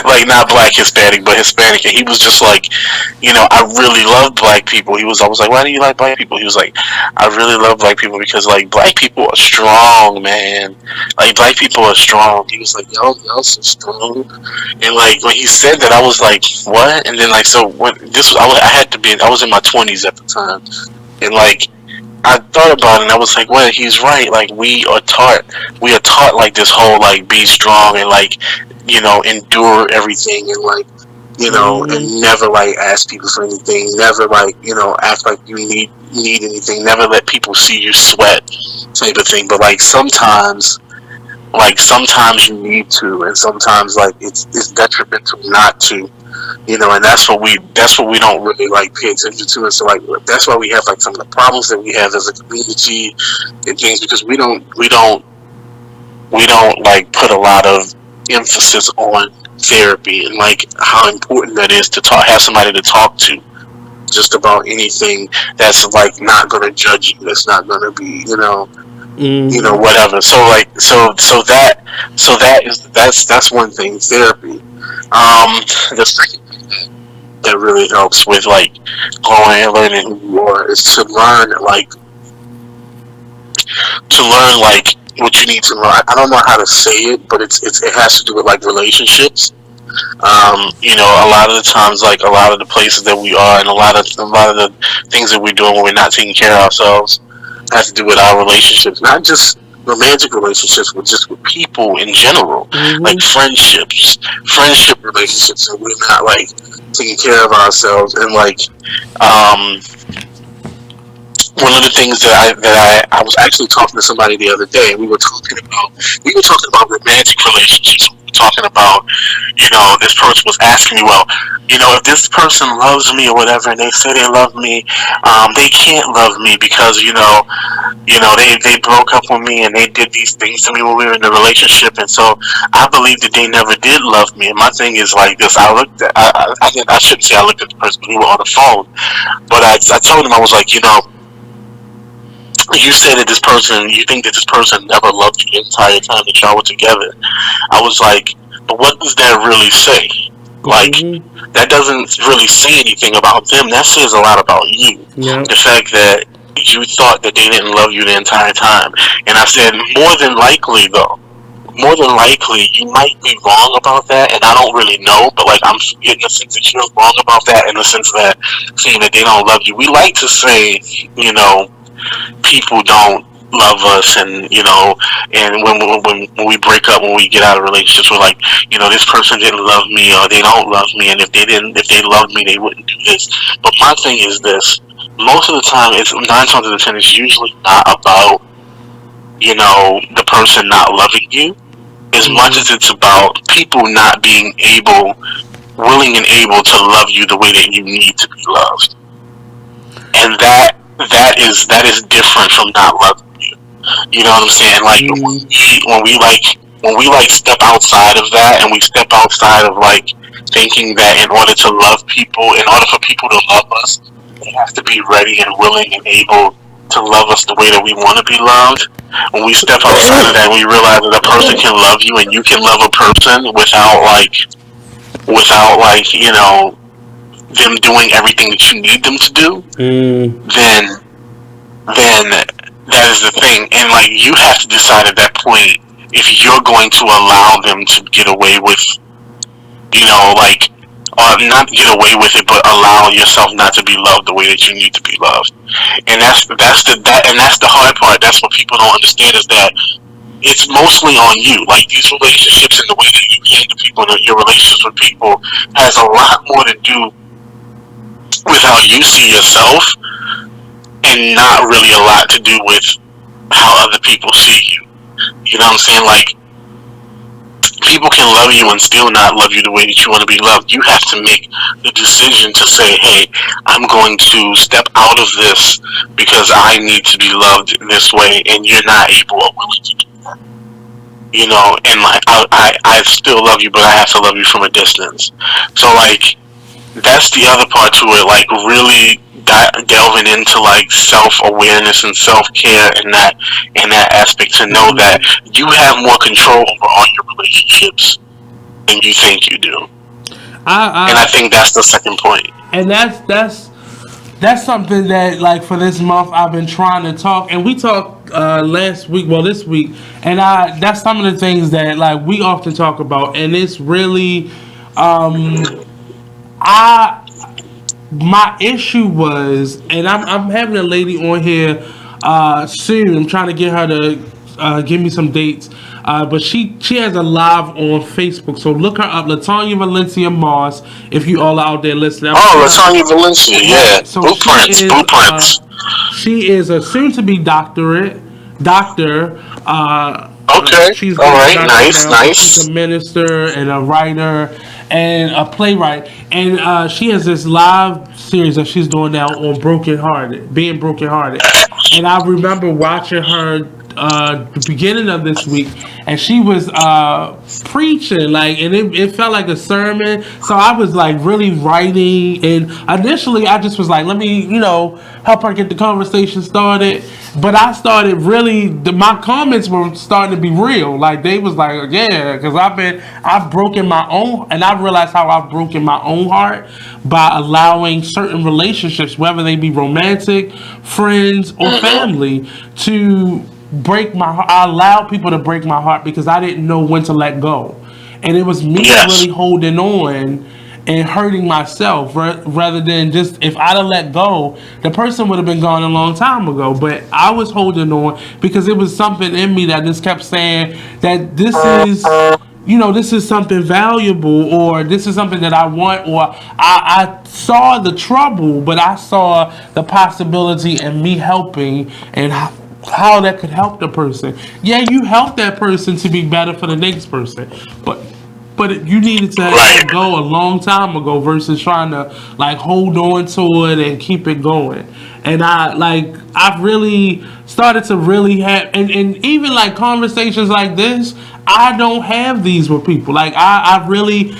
Like not black Hispanic, but Hispanic. And he was just like, you know, I really love black people. I was like, why do you like black people? He was like, I really love black people because like black people are strong, man. Like black people are strong. He was like, y'all so strong. And like when he said that, I was like, what? And then like, so when I was in my 20s at the time, and like I thought about it and I was like, well, he's right. Like we are taught like this whole like be strong and like, you know, endure everything and like, you know, and never like ask people for anything, never like, you know, act like you need anything, never let people see you sweat, type of thing. But like sometimes you need to, and sometimes like it's detrimental not to. You know, and that's what we don't really like pay attention to, and so like that's why we have like some of the problems that we have as a community and things, because we don't like put a lot of emphasis on therapy and like how important that is to have somebody to talk to just about anything that's like not going to judge you, that's not going to be, you know, you know, whatever. So like that's one thing, therapy. The second thing that really helps with like growing and learning who you are is to learn like what you need to learn. I don't know how to say it, but it has to do with like relationships. You know, a lot of the times, like a lot of the places that we are and a lot of the things that we're doing when we're not taking care of ourselves has to do with our relationships, not just romantic relationships, but just with people in general, like friendship relationships, and we're not like taking care of ourselves. And like one of the things that I was actually talking to somebody the other day, and we were talking about romantic relationships. We were talking about, you know, this person was asking me, well, you know, if this person loves me or whatever, and they say they love me, they can't love me because, you know, they broke up with me and they did these things to me when we were in a relationship, and so I believe that they never did love me. And my thing is like this: I shouldn't say I looked at the person, we were on the phone, but I told him, I was like, you know, you said that you think that this person never loved you the entire time that y'all were together. I was like, but what does that really say? Like, that doesn't really say anything about them. That says a lot about you. Yeah. The fact that you thought that they didn't love you the entire time. And I said, more than likely, you might be wrong about that, and I don't really know, but like I'm getting the sense that you're wrong about that, in the sense that saying that they don't love you. We like to say, you know, people don't love us, and you know, and when we break up, when we get out of relationships, we're like, you know, this person didn't love me, or they don't love me, and if they loved me, they wouldn't do this. But my thing is this: most of the time, it's 9 times out of 10, it's usually not about, you know, the person not loving you, as much as it's about people not being willing and able to love you the way that you need to be loved. And that is different from not loving you. You know what I'm saying? Like when we step outside of that, and we step outside of like thinking that in order to love people, in order for people to love us, they have to be ready and willing and able to love us the way that we want to be loved. When we step outside of that, we realize that a person can love you, and you can love a person without like, you know, them doing everything that you need them to do, then that is the thing. And like, you have to decide at that point if you're going to allow them to get away with, you know, like, or not get away with it, but allow yourself not to be loved the way that you need to be loved. And that's the hard part. That's what people don't understand, is that it's mostly on you. Like, these relationships and the way that you handle people and your relationships with people has a lot more to do with how you see yourself, and not really a lot to do with how other people see you. You know what I'm saying? Like people can love you and still not love you the way that you want to be loved. You have to make the decision to say, hey, I'm going to step out of this because I need to be loved this way, and you're not able or willing to do that. You know, and like I still love you, but I have to love you from a distance. So like that's the other part to it, like really delving into like self-awareness and self-care and that aspect, to know that you have more control over all your relationships than you think you do. And I think that's the second point. And that's something that, like, for this month I've been trying to talk, and we talked this week, and that's some of the things that like we often talk about, and it's really my issue was, and I'm having a lady on here soon. I'm trying to get her to give me some dates, but she has a live on Facebook, so look her up, Latanya Valencia Moss, if you all are out there listening. Latanya Valencia, yeah. So Blueprints. She is a soon-to-be doctor. Okay. She's all right. Nice. She's a minister and a writer and a playwright, and she has this live series that she's doing now on being brokenhearted. And I remember watching her the beginning of this week, and she was preaching, like, and it felt like a sermon. So I was like really writing, and initially I just was like, let me help her get the conversation started. But I started really, my comments were starting to be real. Like, they was like, yeah, because I've broken my own, and I realized how I've broken my own heart by allowing certain relationships, whether they be romantic, friends, or family, to break my heart. I allowed people to break my heart because I didn't know when to let go. And it was me really holding on and hurting myself, rather than just, if I'd have let go, the person would have been gone a long time ago. But I was holding on because it was something in me that just kept saying that this is something valuable, or this is something that I want, or I saw the trouble, but I saw the possibility in me helping, and how that could help the person. Yeah, you help that person to be better for the next person, but you needed to let go a long time ago versus trying to like hold on to it and keep it going. And I've really started to really have, and even like conversations like this, I don't have these with people. Like I really,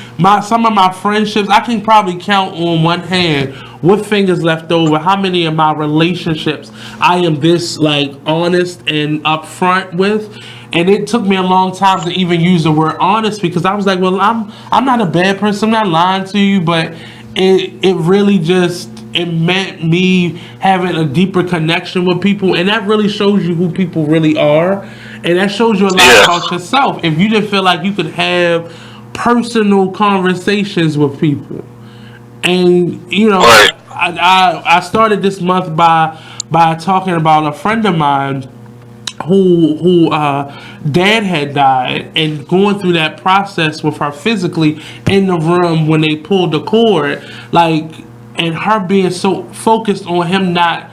some of my friendships, I can probably count on one hand with fingers left over how many of my relationships I am this like honest and upfront with. And it took me a long time to even use the word honest, because I was like, well, I'm not a bad person, I'm not lying to you, but it really just, it meant me having a deeper connection with people, and that really shows you who people really are, and that shows you a lot about yourself. If you didn't feel like you could have personal conversations with people, and I started this month by talking about a friend of mine who dad had died, and going through that process with her physically in the room when they pulled the cord, like, and her being so focused on him not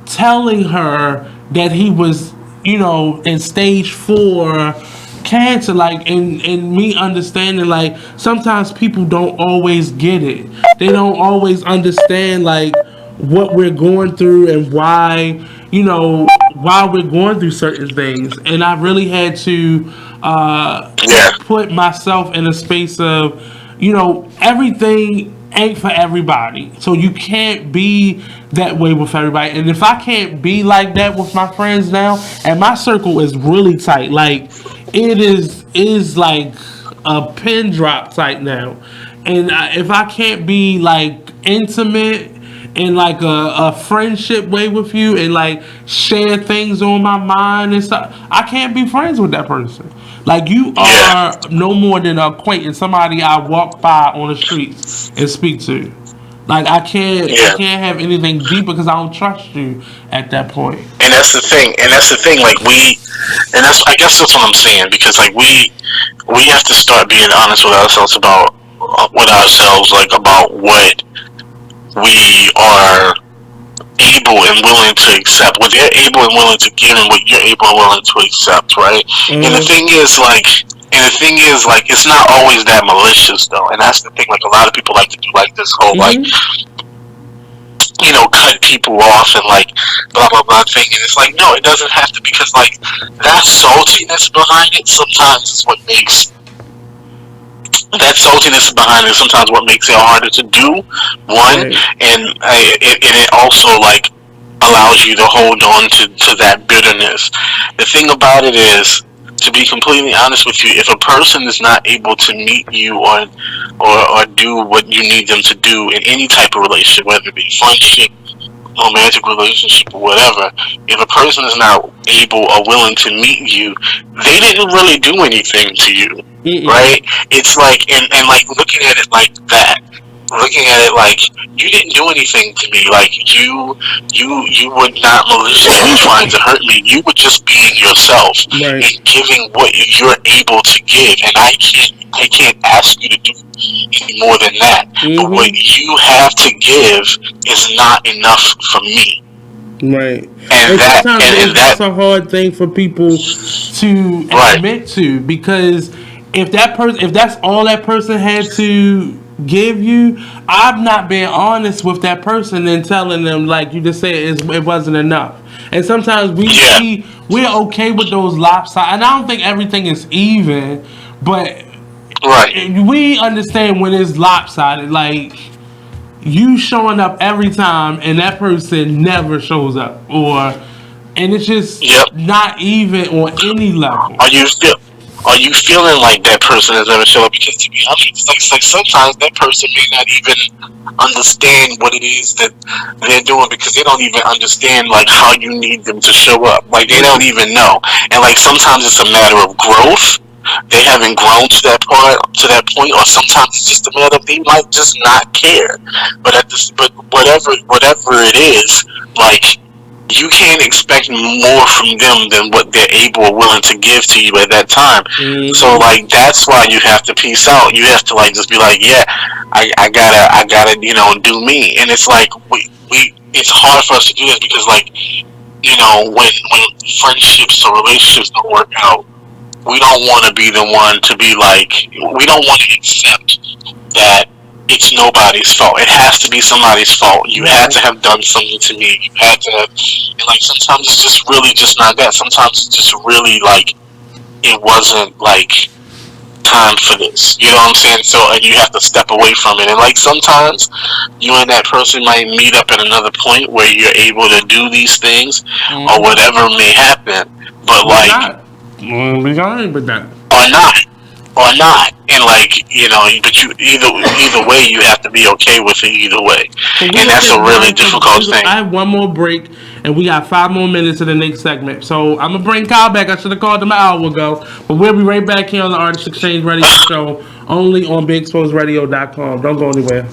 telling her that he was in stage 4 cancer, like, and me understanding, like, sometimes people don't always get it. They don't always understand like what we're going through and why we're going through certain things. And I really had to put myself in a space of, everything ain't for everybody. So you can't be that way with everybody. And if I can't be like that with my friends now, and my circle is really tight, like it is like a pin drop tight now. And if I can't be like intimate in like a friendship way with you and like share things on my mind and stuff, I can't be friends with that person. Like, you are no more than an acquaintance, somebody I walk by on the street and speak to. Like, I can't have anything deeper because I don't trust you at that point. And that's the thing. Like, I guess that's what I'm saying, because like we have to start being honest with ourselves about like about what we are able and willing to accept, what they're able and willing to give, and what you're able and willing to accept, right? And the thing is, like, And the thing is, like, it's not always that malicious, though. And that's the thing. Like, a lot of people like to do, like, this whole, like, you know, cut people off and, like, blah, blah, blah thing. And it's like, no, it doesn't have to, because, like, that saltiness behind it sometimes is what makes it harder to do, one, and it also, like, allows you to hold on to that bitterness. The thing about it is, to be completely honest with you, if a person is not able to meet you or do what you need them to do in any type of relationship, whether it be friendship, romantic relationship, or whatever, if a person is not able or willing to meet you, they didn't really do anything to you, right? It's like, and like, looking at it like that, looking at it like, you didn't do anything to me, like, you were not maliciously trying to hurt me, you were just being yourself, and giving what you're able to give, and I can't ask you to do any more than that, but what you have to give is not enough for me. Right. And that's a hard thing for people to admit to, because if that's all that person had to give you, I'm not being honest with that person and telling them, like you just said, it wasn't enough. And sometimes we're okay with those lopsided, and I don't think everything is even, but we understand when it's lopsided, like you showing up every time and that person never shows up, and it's just not even on any level. Are you feeling like that person has ever shown up? Because, to be honest, it's like sometimes that person may not even understand what it is that they're doing, because they don't even understand, like, how you need them to show up. Like, they don't even know. And, like, sometimes it's a matter of growth. They haven't grown to that point, or sometimes it's just a matter of they might just not care. But whatever it is, like, you can't expect more from them than what they're able or willing to give to you at that time. So, like, that's why you have to peace out. You have to, like, just be like, yeah, I gotta, you know, do me. And it's like, it's hard for us to do this because, like, you know, when friendships or relationships don't work out, we don't want to be the one to be like, we don't want to accept that it's nobody's fault. It has to be somebody's fault. You had to have done something to me. You had to have, and, like, sometimes it's just really just not that. Sometimes it's just really, like, it wasn't, like, time for this. You know what I'm saying? So, and you have to step away from it. And, like, sometimes you and that person might meet up at another point where you're able to do these things, or whatever may happen. But, like, or not, and, like, you know, but you either way, you have to be okay with it either way, and that's a really difficult thing. I have one more break, and we got 5 more minutes in the next segment, so I'm gonna bring Kyle back. I should have called him an hour ago, but we'll be right back here on the Artist Exchange Radio Show, only on BigExposedRadio.com. Don't go anywhere.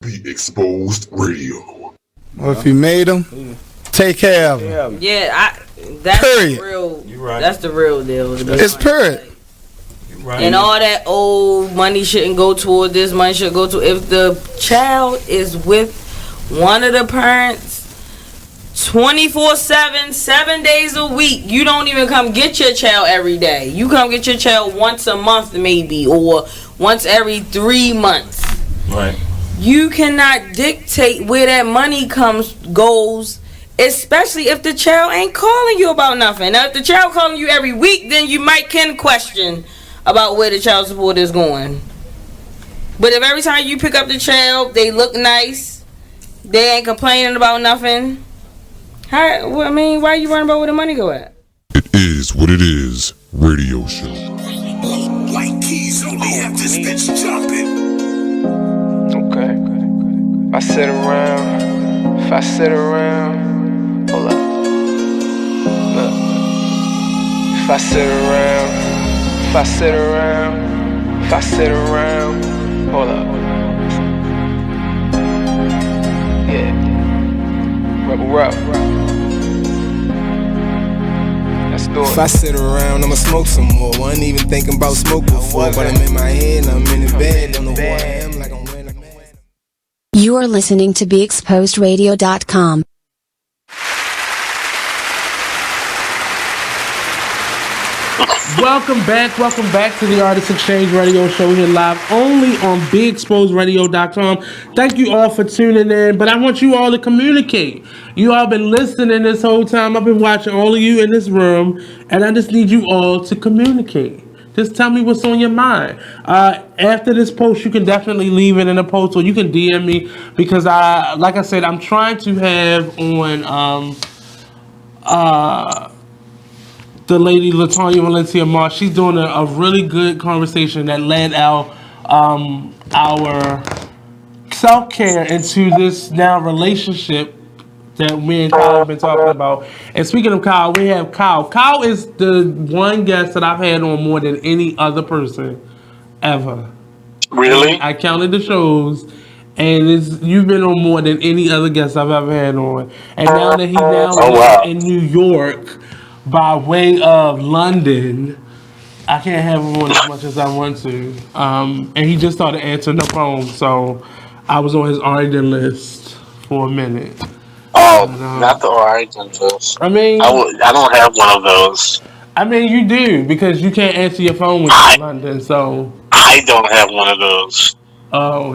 Be Exposed Radio. Well, if you made them, take care of them. Yeah, that's period. The real. Right. That's the real deal. It's period. Right. And all that old money shouldn't go toward this. Money should go to, if the child is with one of the parents 24/7, 7 days a week. You don't even come get your child every day. You come get your child once a month, maybe, or once every 3 months. Right. You cannot dictate where that money goes, especially if the child ain't calling you about nothing. Now, if the child calling you every week, then you can question about where the child support is going. But if every time you pick up the child, they look nice, they ain't complaining about nothing, why are you worrying about where the money go at? It is what it is. Radio show. White keys only have this bitch jumping. Okay. If I sit around, hold up. Look. If I sit around, hold up. Yeah. Rebel. If I sit around, I'ma smoke some more. Wasn't even thinking about smoke before, but I'm in my head and I'm in the bed. Don't know who I am, like I'm wearing a mask. You are listening to BeExposedRadio.com. Welcome back to the Artist Exchange Radio Show here live only on BeExposedRadio.com. Thank you all for tuning in, but I want you all to communicate. You all been listening this whole time. I've been watching all of you in this room, and I just need you all to communicate. Just tell me what's on your mind. After this post, you can definitely leave it in a post, or you can DM me, because like I said, I'm trying to have on the lady Latonya Valencia Marsh. She's doing a really good conversation that led our self-care into this now relationship that me and Kyle have been talking about. And speaking of Kyle, we have Kyle. Kyle is the one guest that I've had on more than any other person ever. Really? I counted the shows, and you've been on more than any other guest I've ever had on. And now that he lives in New York by way of London, I can't have him on as much as I want to. And he just started answering the phone, so I was on his Arden list for a minute. Oh, not the Arden list. I mean, I don't have one of those. I mean, you do, because you can't answer your phone when you're in London, so. I don't have one of those. Oh,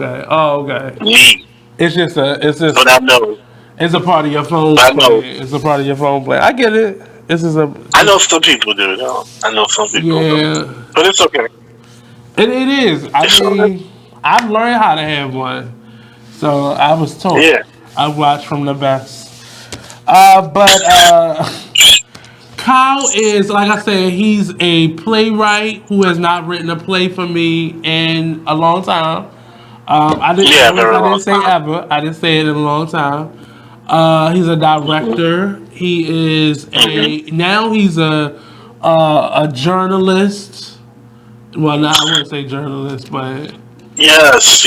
okay. Me. It's just But I know. It's a part of your phone plan. It's a part of your phone plan. I get it. I know some people do, though. I know some people do. But it's okay. It is. I mean, I've learned how to have one. So I was told. Yeah. I watch from the best. But Kyle is, like I said, he's a playwright who has not written a play for me in a long time. I didn't say ever. I didn't say it in a long time. He's a director. He is now he's a journalist. Well, no, I wouldn't say journalist, but yes.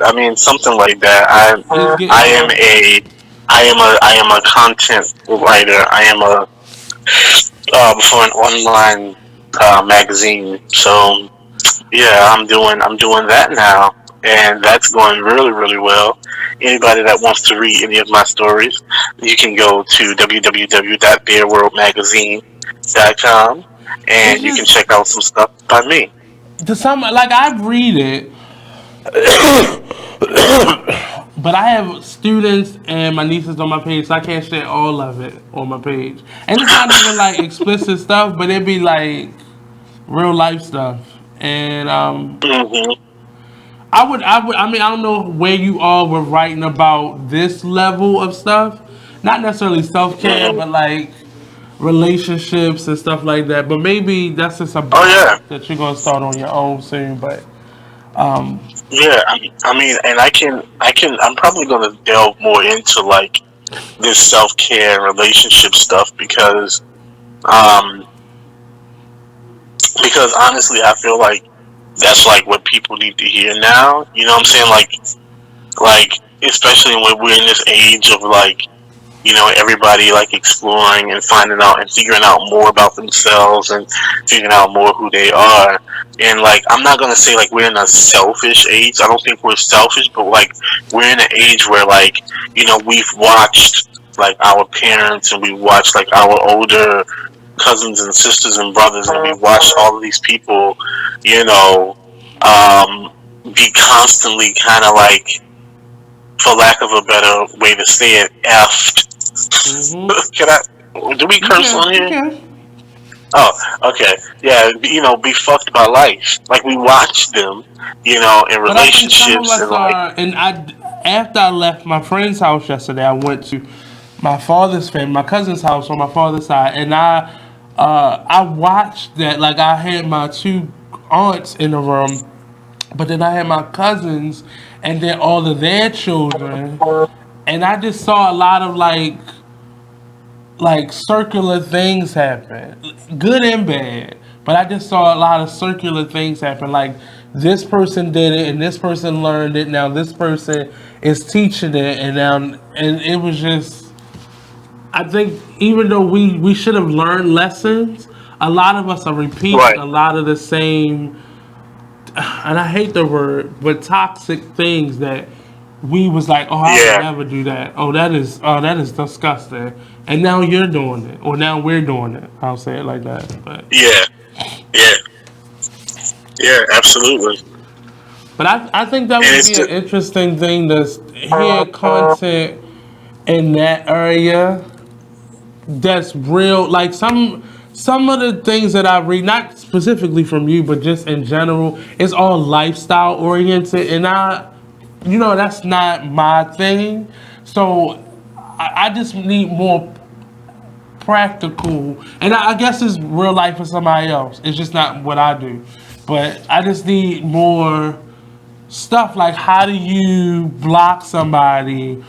I mean, something like that. I am a content writer. I am for an online magazine. So yeah, I'm doing that now, and that's going really, really well. Anybody that wants to read any of my stories, you can go to www.theirworldmagazine.com and you can check out some stuff by me. I read it, but I have students and my nieces on my page, so I can't share all of it on my page. And it's not even like explicit stuff, but it'd be like real life stuff. And I mean, I don't know where you all were writing about this level of stuff. Not necessarily self-care, but like relationships and stuff like that. But maybe that's just a book that you're gonna start on your own soon. But yeah, I mean, and I'm probably gonna delve more into like this self-care and relationship stuff because honestly, I feel like that's like what people need to hear now. You know what I'm saying? Like especially when we're in this age of like, you know, everybody like exploring and finding out and figuring out more about themselves and figuring out more who they are. And like, I'm not gonna say like we're in a selfish age. I don't think we're selfish, but like we're in an age where like, you know, we've watched like our parents and we watched like our older cousins and sisters and brothers, and we watched all of these people, you know, be constantly kind of like, for lack of a better way to say it, effed. Do we curse on here? Okay. Oh, okay. Yeah, you know, be fucked by life. Like, we watch them, you know, in relationships. After I left my friend's house yesterday, I went to my father's family, my cousin's house on my father's side, and I watched that. Like, I had my two aunts in the room, but then I had my cousins and then all of their children, and I just saw a lot of like circular things happen, good and bad. But I just saw a lot of circular things happen. Like, this person did it, and this person learned it. Now this person is teaching it, and it was just, I think even though we should have learned lessons, a lot of us are repeating a lot of the same, and I hate the word, but toxic things that we was like, oh, I would never do that. Oh, that is disgusting. And now you're doing it, or now we're doing it. I'll say it like that. But yeah, absolutely. But I think that would be an interesting thing to hear content in that area that's real. Like some of the things that I read, not specifically from you, but just in general, it's all lifestyle oriented, and that's not my thing. So I just need more practical, and I guess it's real life for somebody else. It's just not what I do. But I just need more stuff like, how do you block somebody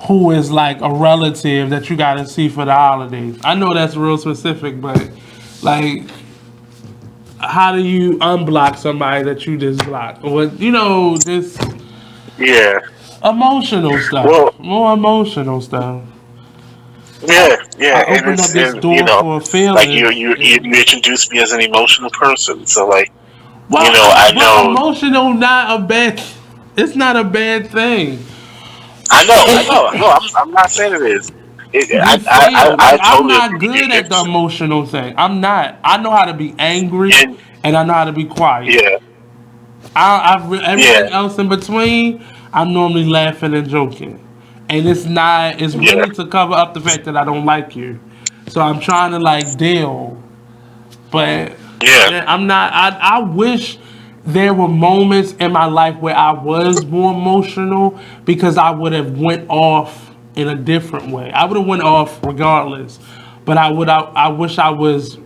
who is like a relative that you gotta see for the holidays? I know that's real specific, but like, how do you unblock somebody that you just blocked? Or, this emotional stuff. Well, more emotional stuff. Yeah, I opened up this door for a feeling. Like you introduced me as an emotional person, so like, well, I know emotional not a bad. It's not a bad thing. I know. I'm not saying it is. I'm not good at the emotional thing. I'm not. I know how to be angry and I know how to be quiet. Yeah. Everything else in between, I'm normally laughing and joking. And it's not. It's really to cover up the fact that I don't like you. So I'm trying to like deal. But I'm not. I wish there were moments in my life where I was more emotional, because I would have went off in a different way. I would have went off regardless, but I wish I was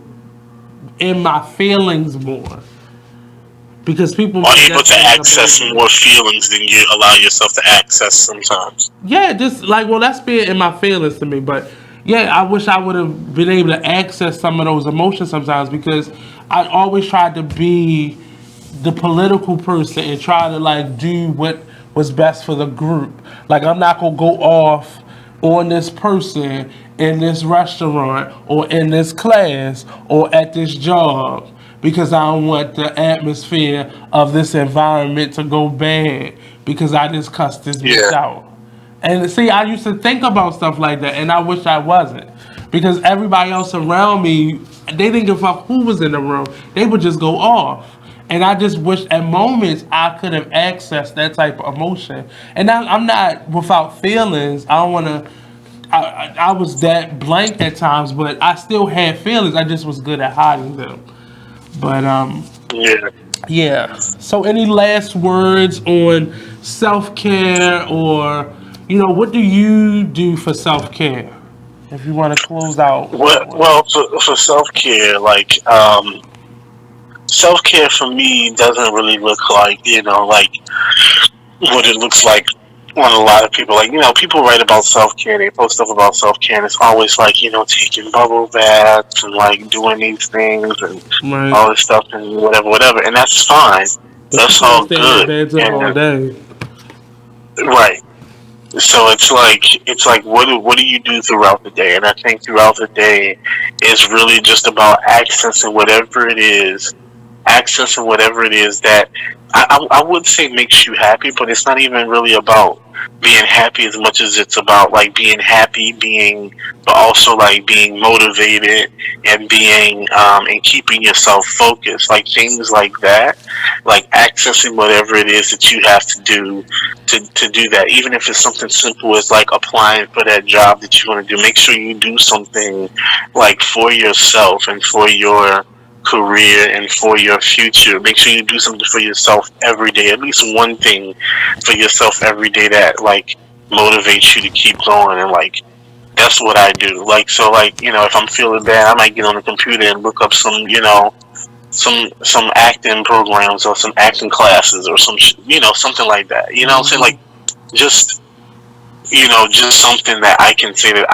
in my feelings more, because people are able to access more feelings than you allow yourself to access sometimes. Yeah, just like, well, that's being in my feelings to me, but yeah, I wish I would have been able to access some of those emotions sometimes, because I always tried to be the political person and try to like do what was best for the group. Like, I'm not gonna go off on this person in this restaurant or in this class or at this job, because I don't want the atmosphere of this environment to go bad because I just cussed this bitch out. And see, I used to think about stuff like that, and I wish I wasn't, because everybody else around me, they didn't give a fuck who was in the room. They would just go off. And I just wish at moments I could have accessed that type of emotion. And I'm not without feelings. I don't want to. I was that blank at times, but I still had feelings. I just was good at hiding them. But yeah. So any last words on self-care, or what do you do for self-care? If you want to close out. Well, for self-care, like self-care for me doesn't really look like, like what it looks like on a lot of people. Like, people write about self-care, they post stuff about self-care, and it's always like, taking bubble baths and like doing these things and all this stuff and whatever. And that's fine. That's all good. All day. Right. So it's like what do you do throughout the day? And I think throughout the day is really just about accessing whatever it is that I would say makes you happy, but it's not even really about being happy as much as it's about like being happy, but also like being motivated and being and keeping yourself focused, like things like that, like accessing whatever it is that you have to do to do that. Even if it's something simple as like applying for that job that you want to do, make sure you do something like for yourself and for your career and for your future. Make sure you do something for yourself every day, at least one thing for yourself every day that like motivates you to keep going. And like that's what I do. Like, so like, if I'm feeling bad, I might get on the computer and look up some some acting programs or some acting classes or something like that. What I'm saying? Like just something that I can say that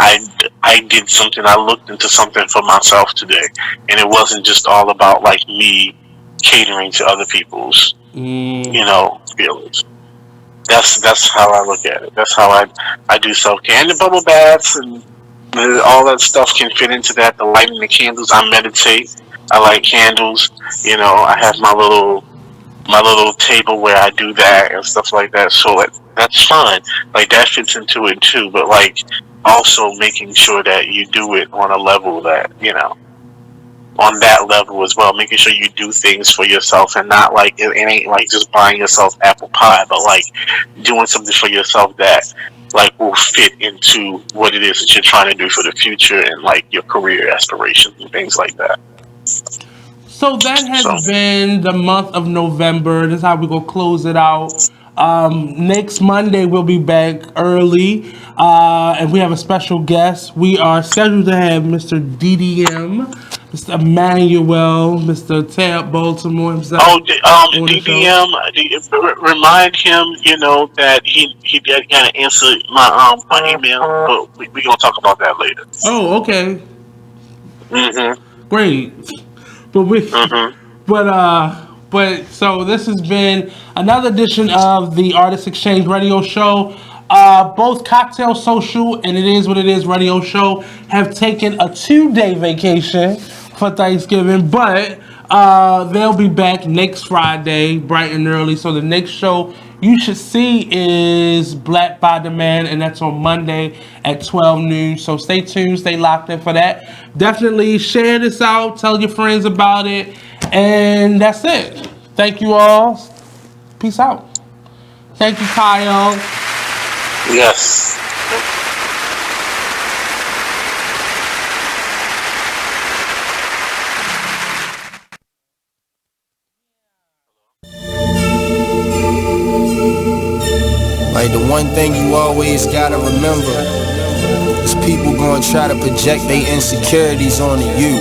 I did something, I looked into something for myself today, and it wasn't just all about like me catering to other people's feelings. That's how I look at it. That's how I do self-care. And the bubble baths and all that stuff can fit into that. The lighting the candles. I meditate. I light candles. You know, I have my little table where I do that and stuff like that. So that's fun. Like that fits into it too. But like also making sure that you do it on a level that, you know, on that level as well, making sure you do things for yourself and not like it ain't like just buying yourself apple pie, but like doing something for yourself that like will fit into what it is that you're trying to do for the future and like your career aspirations and things like that. So that has been the month of November. This is how we're going to close it out. Next Monday, we'll be back early, and we have a special guest. We are scheduled to have Mr. DDM, Mr. Emmanuel, Mr. Tab Baltimore himself. DDM, remind him, you know, that he got to answer my email, but we're going to talk about that later. Oh, okay. Mm-hmm. Great. But so this has been another edition of the Artist Exchange Radio Show. Both Cocktail Social and It Is What It Is Radio Show have taken a 2-day vacation for Thanksgiving, but they'll be back next Friday, bright and early. So the next show you should see is Black by Demand, and that's on Monday at 12 noon. So stay tuned, stay locked in for that. Definitely share this out, tell your friends about it, and that's it. Thank you all. Peace out. Thank you, Kyle. Yes. Like the one thing you always gotta remember is people gonna try to project their insecurities onto you.